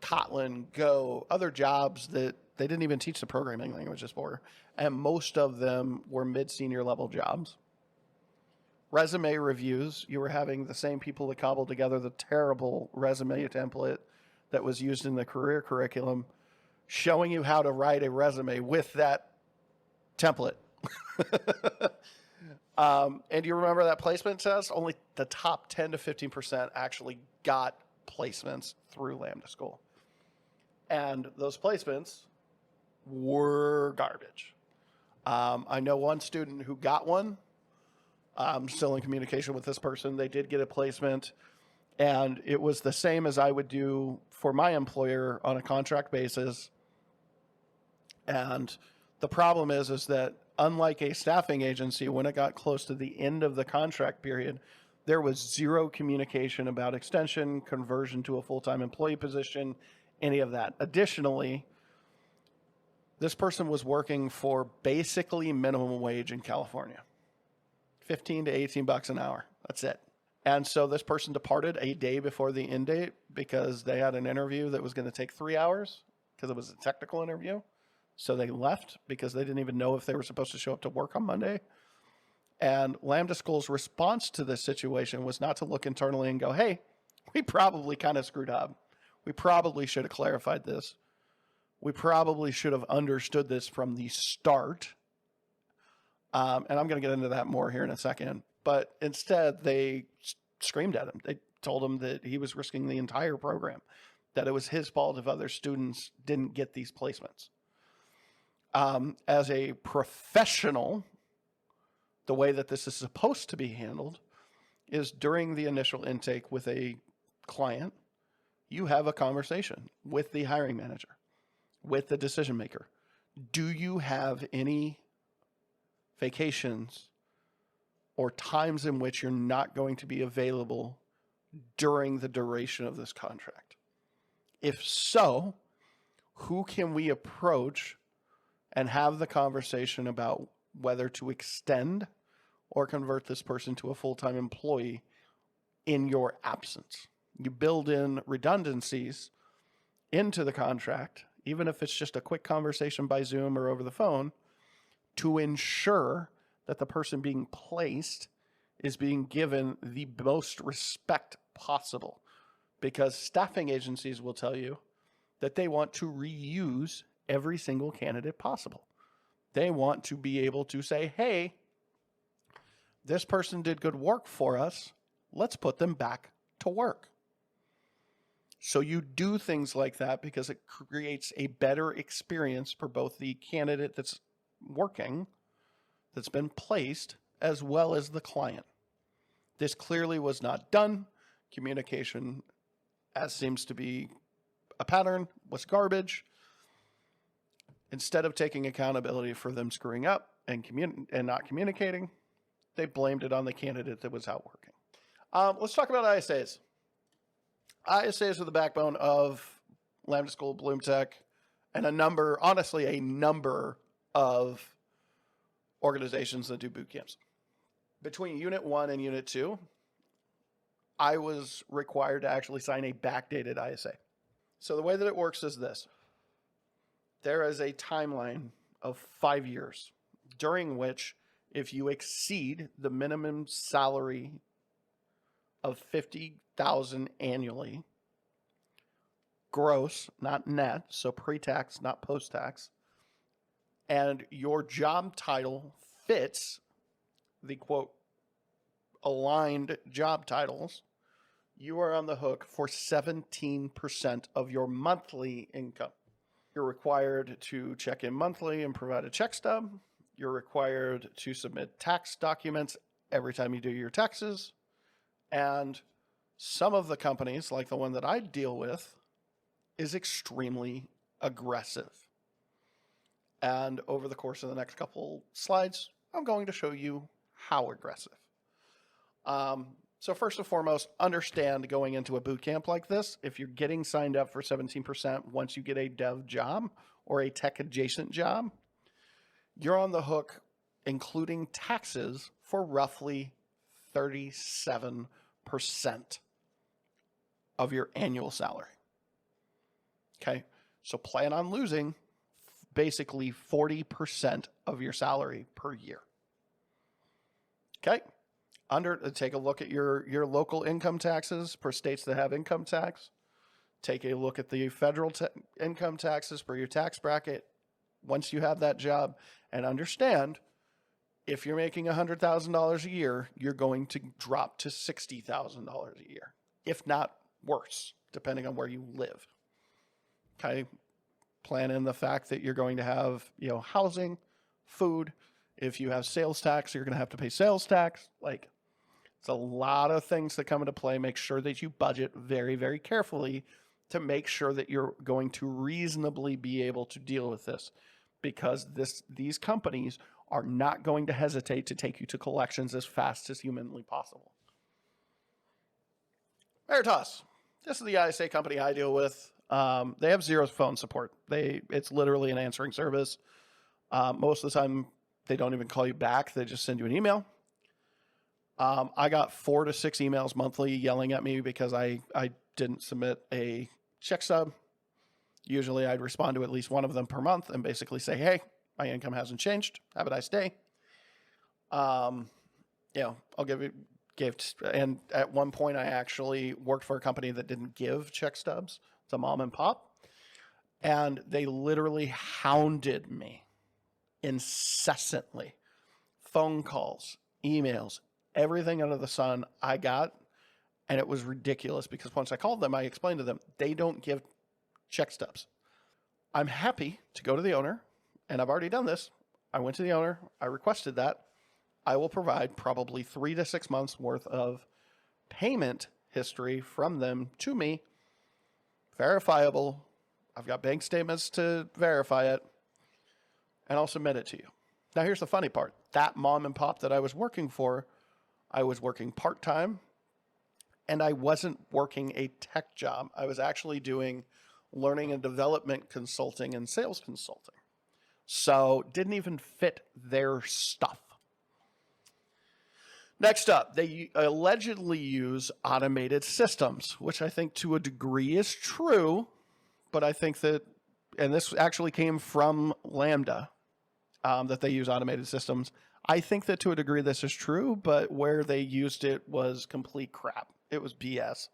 Kotlin, Go, other jobs that they didn't even teach the programming languages for. And most of them were mid-senior level jobs. Resume reviews. You were having the same people that cobbled together the terrible resume template that was used in the career curriculum, showing you how to write a resume with that template. And you remember that placement test? Only the top 10 to 15% actually got placements through Lambda School. And those placements were garbage. I know one student who got one. I'm still in communication with this person. They did get a placement, and it was the same as I would do for my employer on a contract basis. And the problem is that unlike a staffing agency, when it got close to the end of the contract period, there was zero communication about extension, conversion to a full-time employee position, any of that. Additionally, this person was working for basically minimum wage in California, 15 to 18 bucks an hour. That's it. And so this person departed a day before the end date because they had an interview that was going to take 3 hours because it was a technical interview. So they left because they didn't even know if they were supposed to show up to work on Monday. And Lambda School's response to this situation was not to look internally and go, hey, we probably kind of screwed up. We probably should have clarified this. We probably should have understood this from the start. And I'm going to get into that more here in a second. But instead, they screamed at him. They told him that he was risking the entire program, that it was his fault if other students didn't get these placements. As a professional, the way that this is supposed to be handled is during the initial intake with a client, you have a conversation with the hiring manager, with the decision maker. Do you have any vacations or times in which you're not going to be available during the duration of this contract? If so, who can we approach and have the conversation about whether to extend or convert this person to a full-time employee in your absence? You build in redundancies into the contract, even if it's just a quick conversation by Zoom or over the phone, to ensure that the person being placed is being given the most respect possible. Because staffing agencies will tell you that they want to reuse every single candidate possible. They want to be able to say, hey, this person did good work for us. Let's put them back to work. So you do things like that because it creates a better experience for both the candidate that's working, that's been placed, as well as the client. This clearly was not done. Communication, as seems to be a pattern, was garbage. Instead of taking accountability for them screwing up and not communicating, they blamed it on the candidate that was out working. Let's talk about ISAs. ISAs are the backbone of Lambda School, BloomTech, and a number of organizations that do boot camps. Between Unit 1 and Unit 2, I was required to actually sign a backdated ISA. So the way that it works is this. There is a timeline of 5 years during which, if you exceed the minimum salary of $50,000 annually, gross, not net, so pre-tax, not post-tax, and your job title fits the quote aligned job titles, you are on the hook for 17% of your monthly income. You're required to check in monthly and provide a check stub. You're required to submit tax documents every time you do your taxes. And some of the companies, like the one that I deal with, is extremely aggressive. And over the course of the next couple slides, I'm going to show you how aggressive. So first and foremost, understand going into a boot camp like this, if you're getting signed up for 17% once you get a dev job or a tech adjacent job, you're on the hook, including taxes, for roughly 37% of your annual salary. Okay, so plan on losing basically 40% of your salary per year. Okay, take a look at your local income taxes per states that have income tax. Take a look at the federal income taxes per your tax bracket once you have that job, and understand if you're making $100,000 a year, you're going to drop to $60,000 a year, if not worse, depending on where you live. Okay. Plan in the fact that you're going to have, housing, food. If you have sales tax, you're going to have to pay sales tax. Like, it's a lot of things that come into play. Make sure that you budget very, very carefully to make sure that you're going to reasonably be able to deal with this, because these companies are not going to hesitate to take you to collections as fast as humanly possible. Meratas. This is the ISA company I deal with. They have zero phone support. It's literally an answering service. Most of the time, they don't even call you back. They just send you an email. I got 4 to 6 emails monthly yelling at me because I didn't submit a check stub. Usually I'd respond to at least one of them per month and basically say, hey, my income hasn't changed. Have a nice day. I'll give and at one point I actually worked for a company that didn't give check stubs. It's a mom and pop. And they literally hounded me incessantly. Phone calls, emails, everything under the sun I got. And it was ridiculous because once I called them, I explained to them, they don't give check stubs. I'm happy to go to the owner, and I've already done this. I went to the owner. I requested that. I will provide probably 3 to 6 months worth of payment history from them to me. Verifiable. I've got bank statements to verify it, and I'll submit it to you. Now, here's the funny part. That mom and pop that I was working for, I was working part-time, and I wasn't working a tech job. I was actually doing learning and development consulting and sales consulting. So didn't even fit their stuff. Next up, they allegedly use automated systems, which I think to a degree is true, but I think that, and this actually came from Lambda, that they use automated systems. I think that to a degree this is true, but where they used it was complete crap. It was BS.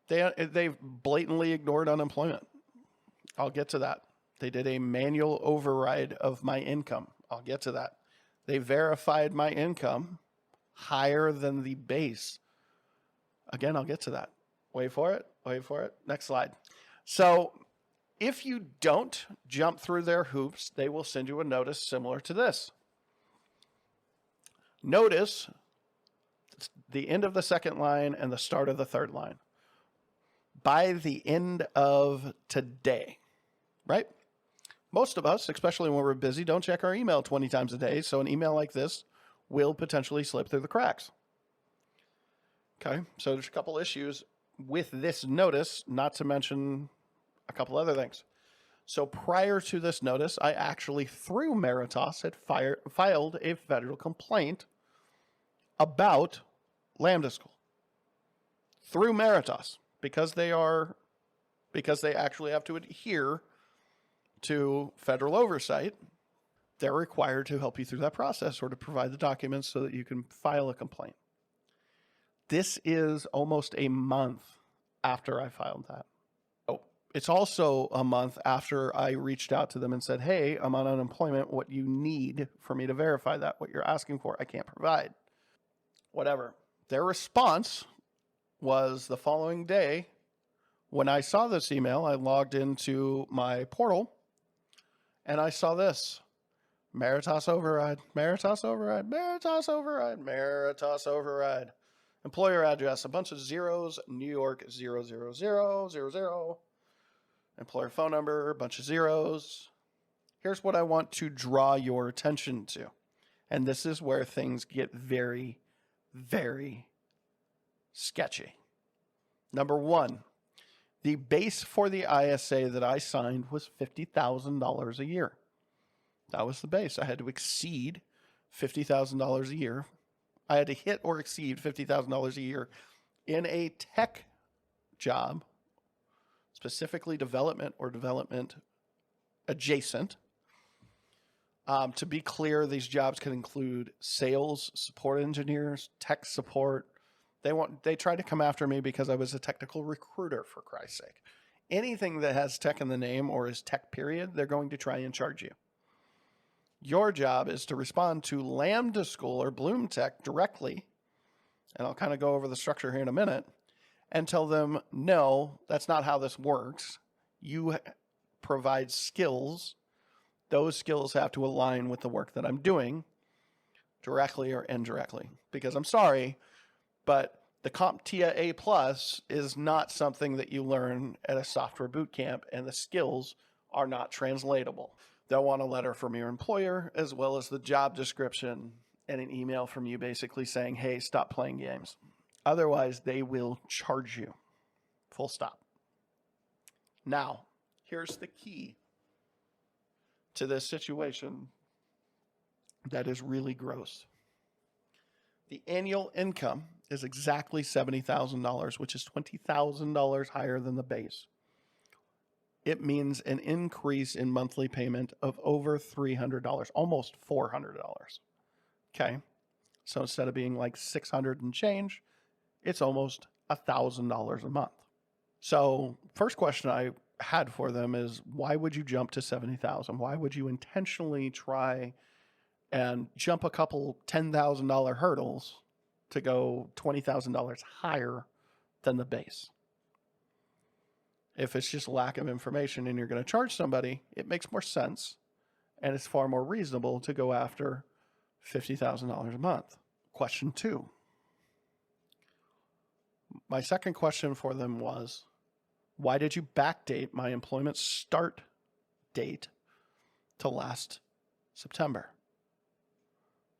They've blatantly ignored unemployment. I'll get to that. They did a manual override of my income. I'll get to that. They verified my income higher than the base. Again, I'll get to that. Wait for it. Wait for it. Next slide. So if you don't jump through their hoops, they will send you a notice similar to this. Notice the end of the second line and the start of the third line. By the end of today, right? Most of us, especially when we're busy, don't check our email 20 times a day. So an email like this will potentially slip through the cracks. Okay, so there's a couple issues with this notice, not to mention a couple other things. So prior to this notice, I actually, through Meratas, had filed a federal complaint about Lambda School through Meratas, because they actually have to adhere to federal oversight. They're required to help you through that process or to provide the documents so that you can file a complaint. This is almost a month after I filed that. Oh, it's also a month after I reached out to them and said, hey, I'm on unemployment. What you need for me to verify that, what you're asking for, I can't provide. Whatever. Their response was the following day. When I saw this email, I logged into my portal and I saw this. Meratas override, Meratas override, Meratas override, Meratas override. Employer address, a bunch of zeros, New York 00000. Employer phone number, a bunch of zeros. Here's what I want to draw your attention to. And this is where things get very, very sketchy. Number one, the base for the ISA that I signed was $50,000 a year. That was the base. I had to exceed $50,000 a year. I had to hit or exceed $50,000 a year in a tech job, specifically development or development adjacent. To be clear, these jobs can include sales, support engineers, tech support. They tried to come after me because I was a technical recruiter, for Christ's sake. Anything that has tech in the name or is tech period, they're going to try and charge you. Your job is to respond to Lambda School or BloomTech directly, and I'll kind of go over the structure here in a minute, and tell them, no, that's not how this works. You provide skills. Those skills have to align with the work that I'm doing, directly or indirectly. Because I'm sorry, but the CompTIA A Plus is not something that you learn at a software boot camp, and the skills are not translatable. They'll want a letter from your employer, as well as the job description and an email from you basically saying, hey, stop playing games. Otherwise, they will charge you. Full stop. Now, here's the key to this situation that is really gross. The annual income is exactly $70,000, which is $20,000 higher than the base. It means an increase in monthly payment of over $300, almost $400. Okay. So instead of being like $600 and change, it's almost $1,000 a month. So first question I had for them is, why would you jump to 70,000? Why would you intentionally try and jump a couple $10,000 hurdles to go $20,000 higher than the base? If it's just lack of information and you're going to charge somebody, it makes more sense, and it's far more reasonable to go after $50,000 a month. Question 2. My second question for them was, why did you backdate my employment start date to last September?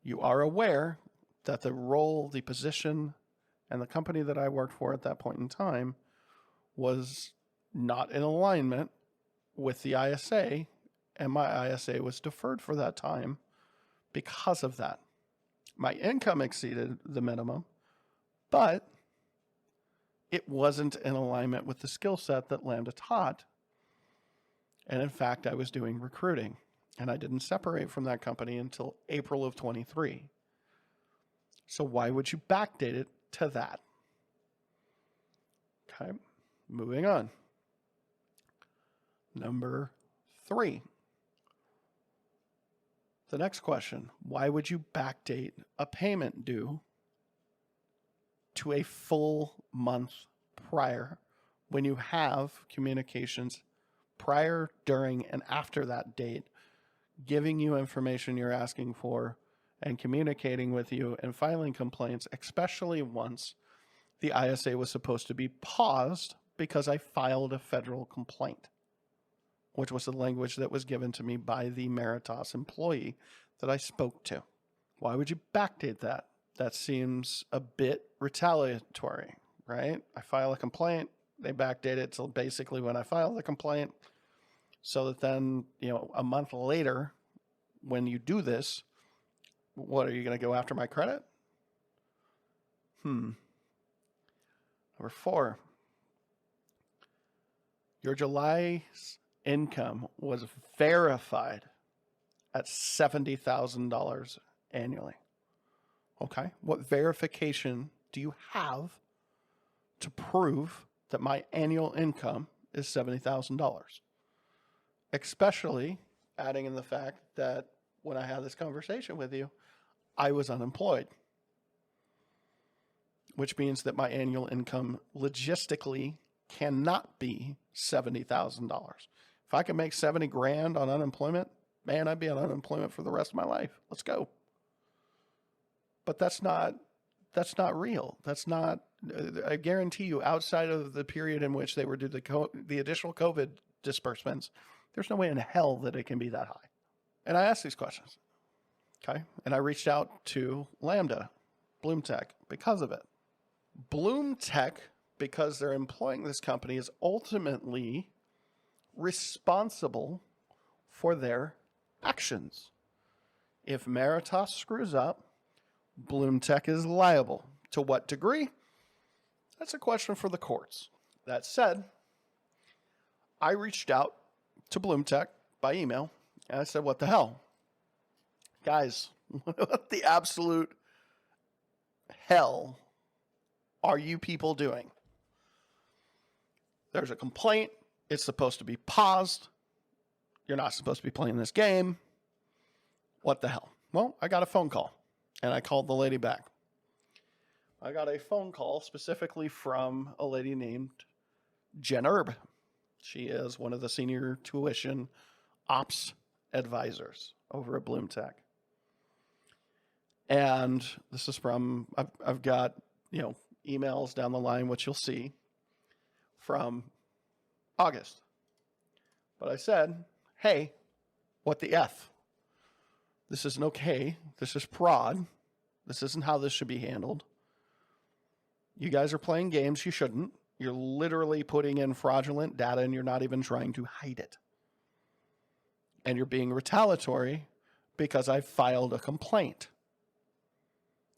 You are aware that the role, the position, and the company that I worked for at that point in time was not in alignment with the ISA, and my ISA was deferred for that time because of that. My income exceeded the minimum, but it wasn't in alignment with the skill set that Lambda taught. And in fact, I was doing recruiting, and I didn't separate from that company until April of 23. So why would you backdate it to that? Okay, moving on. Number 3. The next question, why would you backdate a payment due to a full month prior when you have communications prior, during, and after that date, giving you information you're asking for and communicating with you and filing complaints, especially once the ISA was supposed to be paused because I filed a federal complaint, which was the language that was given to me by the Meratas employee that I spoke to. Why would you backdate that? That seems a bit retaliatory, right? I file a complaint, they backdate it till basically when I file the complaint, so that then, a month later, when you do this, what, are you going to go after my credit? Number 4, your July's income was verified at $70,000 annually. Okay, what verification do you have to prove that my annual income is $70,000? Especially adding in the fact that when I had this conversation with you, I was unemployed, which means that my annual income logistically cannot be $70,000. If I could make 70 grand on unemployment, man, I'd be on unemployment for the rest of my life. Let's go. But that's not real. That's not, I guarantee you, outside of the period in which they were due the additional COVID disbursements, there's no way in hell that it can be that high. And I asked these questions. Okay. And I reached out to Lambda, BloomTech, because of it. BloomTech, because they're employing this company, is ultimately responsible for their actions. If Meratas screws up, BloomTech is liable. To what degree? That's a question for the courts. That said, I reached out to BloomTech by email, and I said, what the hell? Guys, what the absolute hell are you people doing? There's a complaint. It's supposed to be paused. You're not supposed to be playing this game. What the hell? Well, I got a phone call, and I called the lady back. I got a phone call specifically from a lady named Jen Erb. She is one of the senior tuition ops advisors over at BloomTech. And this is from, I've got, emails down the line, which you'll see from August. But I said, hey, what the F? This isn't okay. This is fraud. This isn't how this should be handled. You guys are playing games you shouldn't. You're literally putting in fraudulent data and you're not even trying to hide it. And you're being retaliatory because I filed a complaint.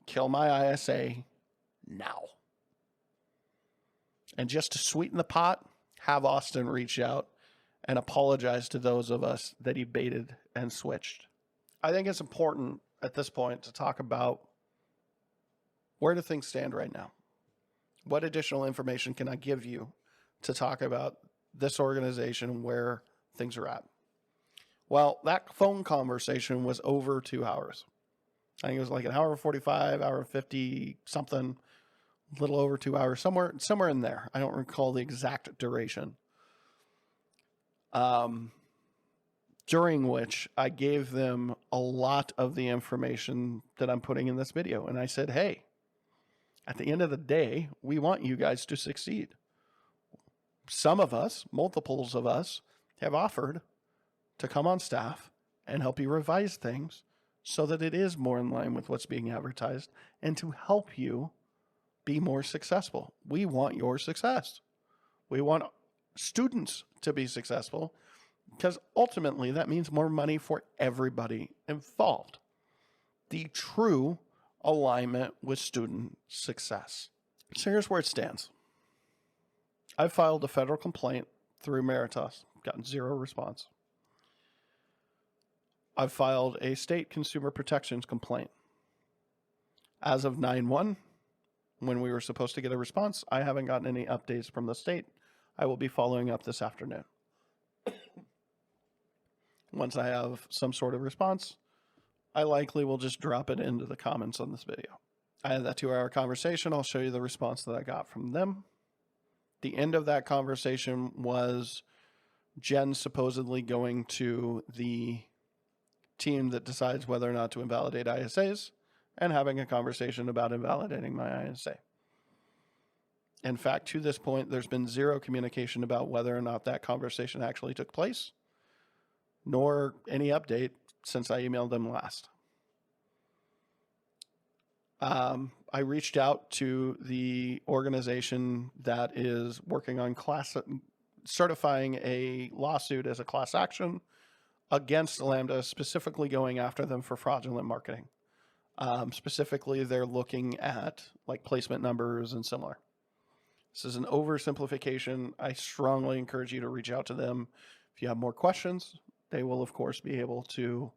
Kill my ISA now. And just to sweeten the pot, have Austen reach out and apologize to those of us that he baited and switched. I think it's important at this point to talk about where do things stand right now? What additional information can I give you to talk about this organization and where things are at? Well, that phone conversation was over 2 hours. I think it was like an hour 45, hour 50 something, a little over 2 hours, somewhere in there. I don't recall the exact duration. During which I gave them a lot of the information that I'm putting in this video. And I said, hey, at the end of the day, we want you guys to succeed. Some of us, multiples of us, have offered to come on staff and help you revise things so that it is more in line with what's being advertised and to help you be more successful. We want your success. We want students to be successful because ultimately that means more money for everybody involved. The true alignment with student success. So here's where it stands. I've filed a federal complaint through Meratas, gotten 0 response. I've filed a state consumer protections complaint. As of 9/1, when we were supposed to get a response, I haven't gotten any updates from the state. I will be following up this afternoon. Once I have some sort of response, I likely will just drop it into the comments on this video. I had that 2-hour conversation. I'll show you the response that I got from them. The end of that conversation was Jen supposedly going to the team that decides whether or not to invalidate ISAs and having a conversation about invalidating my ISA. In fact, to this point, there's been 0 communication about whether or not that conversation actually took place, nor any update since I emailed them last. I reached out to the organization that is working on certifying a lawsuit as a class action against Lambda, specifically going after them for fraudulent marketing. Specifically, they're looking at like placement numbers and similar. This is an oversimplification. I strongly encourage you to reach out to them. If you have more questions, they will, of course, be able to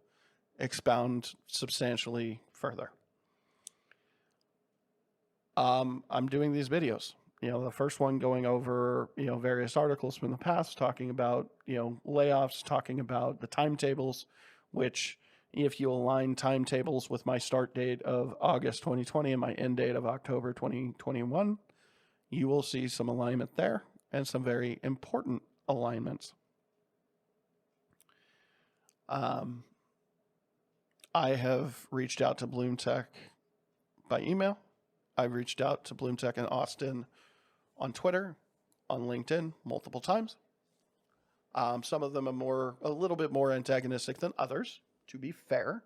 expound substantially further. I'm doing these videos. The first one going over, various articles from the past, talking about, layoffs, talking about the timetables, which if you align timetables with my start date of August 2020 and my end date of October 2021, you will see some alignment there and some very important alignments. I have reached out to BloomTech by email. I've reached out to BloomTech and Austen on Twitter, on LinkedIn, multiple times. Some of them are a little bit more antagonistic than others, to be fair.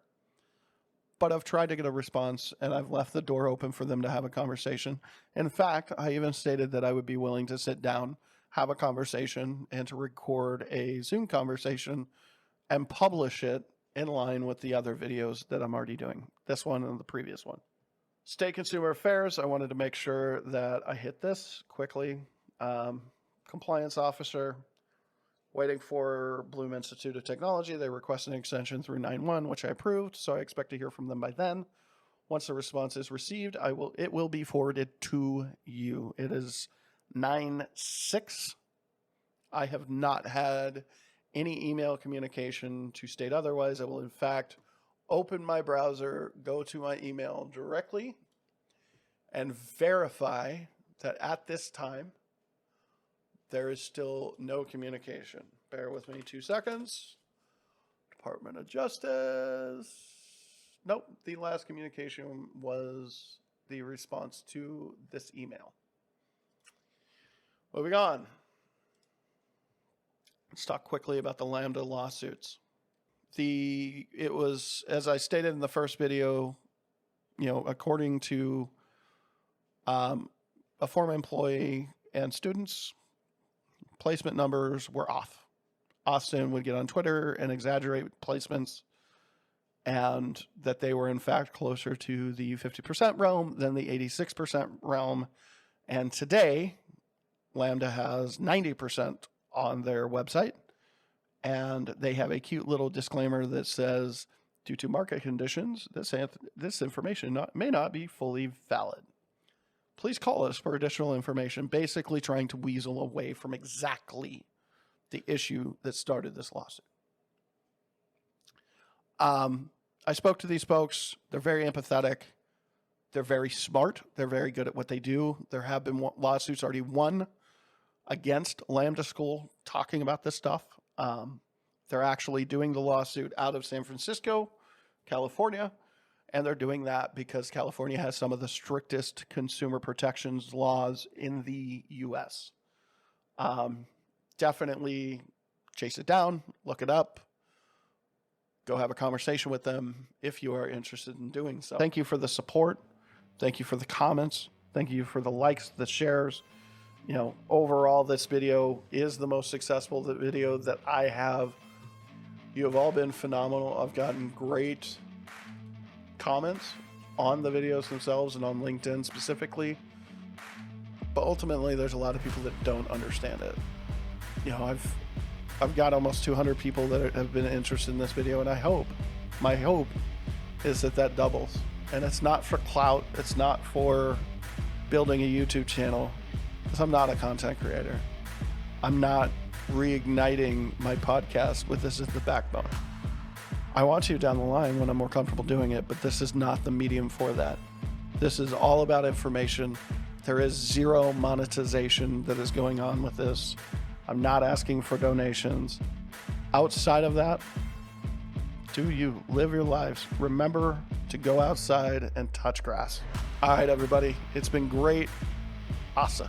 But I've tried to get a response, and I've left the door open for them to have a conversation. In fact, I even stated that I would be willing to sit down, have a conversation, and to record a Zoom conversation and publish it in line with the other videos that I'm already doing, this one and the previous one. State Consumer Affairs, I wanted to make sure that I hit this quickly. Compliance Officer, waiting for Bloom Institute of Technology. They requested an extension through 9/1, which I approved, so I expect to hear from them by then. Once the response is received, it will be forwarded to you. It is 9/6. I have not had any email communication to state otherwise. I will, in fact, open my browser, go to my email directly, and verify that at this time, there is still no communication. Bear with me 2 seconds. Department of Justice. Nope, the last communication was the response to this email. Moving on. Let's talk quickly about the Lambda lawsuits. It was, as I stated in the first video, according to a former employee and students, placement numbers were off. Austen would get on Twitter and exaggerate placements, and that they were in fact closer to the 50% realm than the 86% realm. And today, Lambda has 90% on their website, and they have a cute little disclaimer that says, due to market conditions, this information may not be fully valid. Please call us for additional information, basically trying to weasel away from exactly the issue that started this lawsuit. I spoke to these folks. They're very empathetic. They're very smart. They're very good at what they do. There have been lawsuits already won against Lambda School talking about this stuff. They're actually doing the lawsuit out of San Francisco, California, and they're doing that because California has some of the strictest consumer protections laws in the U.S. Definitely chase it down, look it up, go have a conversation with them if you are interested in doing so. Thank you for the support. Thank you for the comments. Thank you for the likes, the shares. Overall, this video is the most successful video that I have. You have all been phenomenal. I've gotten great comments on the videos themselves and on LinkedIn specifically. But ultimately, there's a lot of people that don't understand it. I've got almost 200 people that have been interested in this video, and my hope is that doubles. And it's not for clout. It's not for building a YouTube channel, because I'm not a content creator. I'm not reigniting my podcast with this as the backbone. I want to down the line when I'm more comfortable doing it, but this is not the medium for that. This is all about information. There is zero monetization that is going on with this. I'm not asking for donations. Outside of that, do you live your lives. Remember to go outside and touch grass. All right, everybody. It's been great. Asa.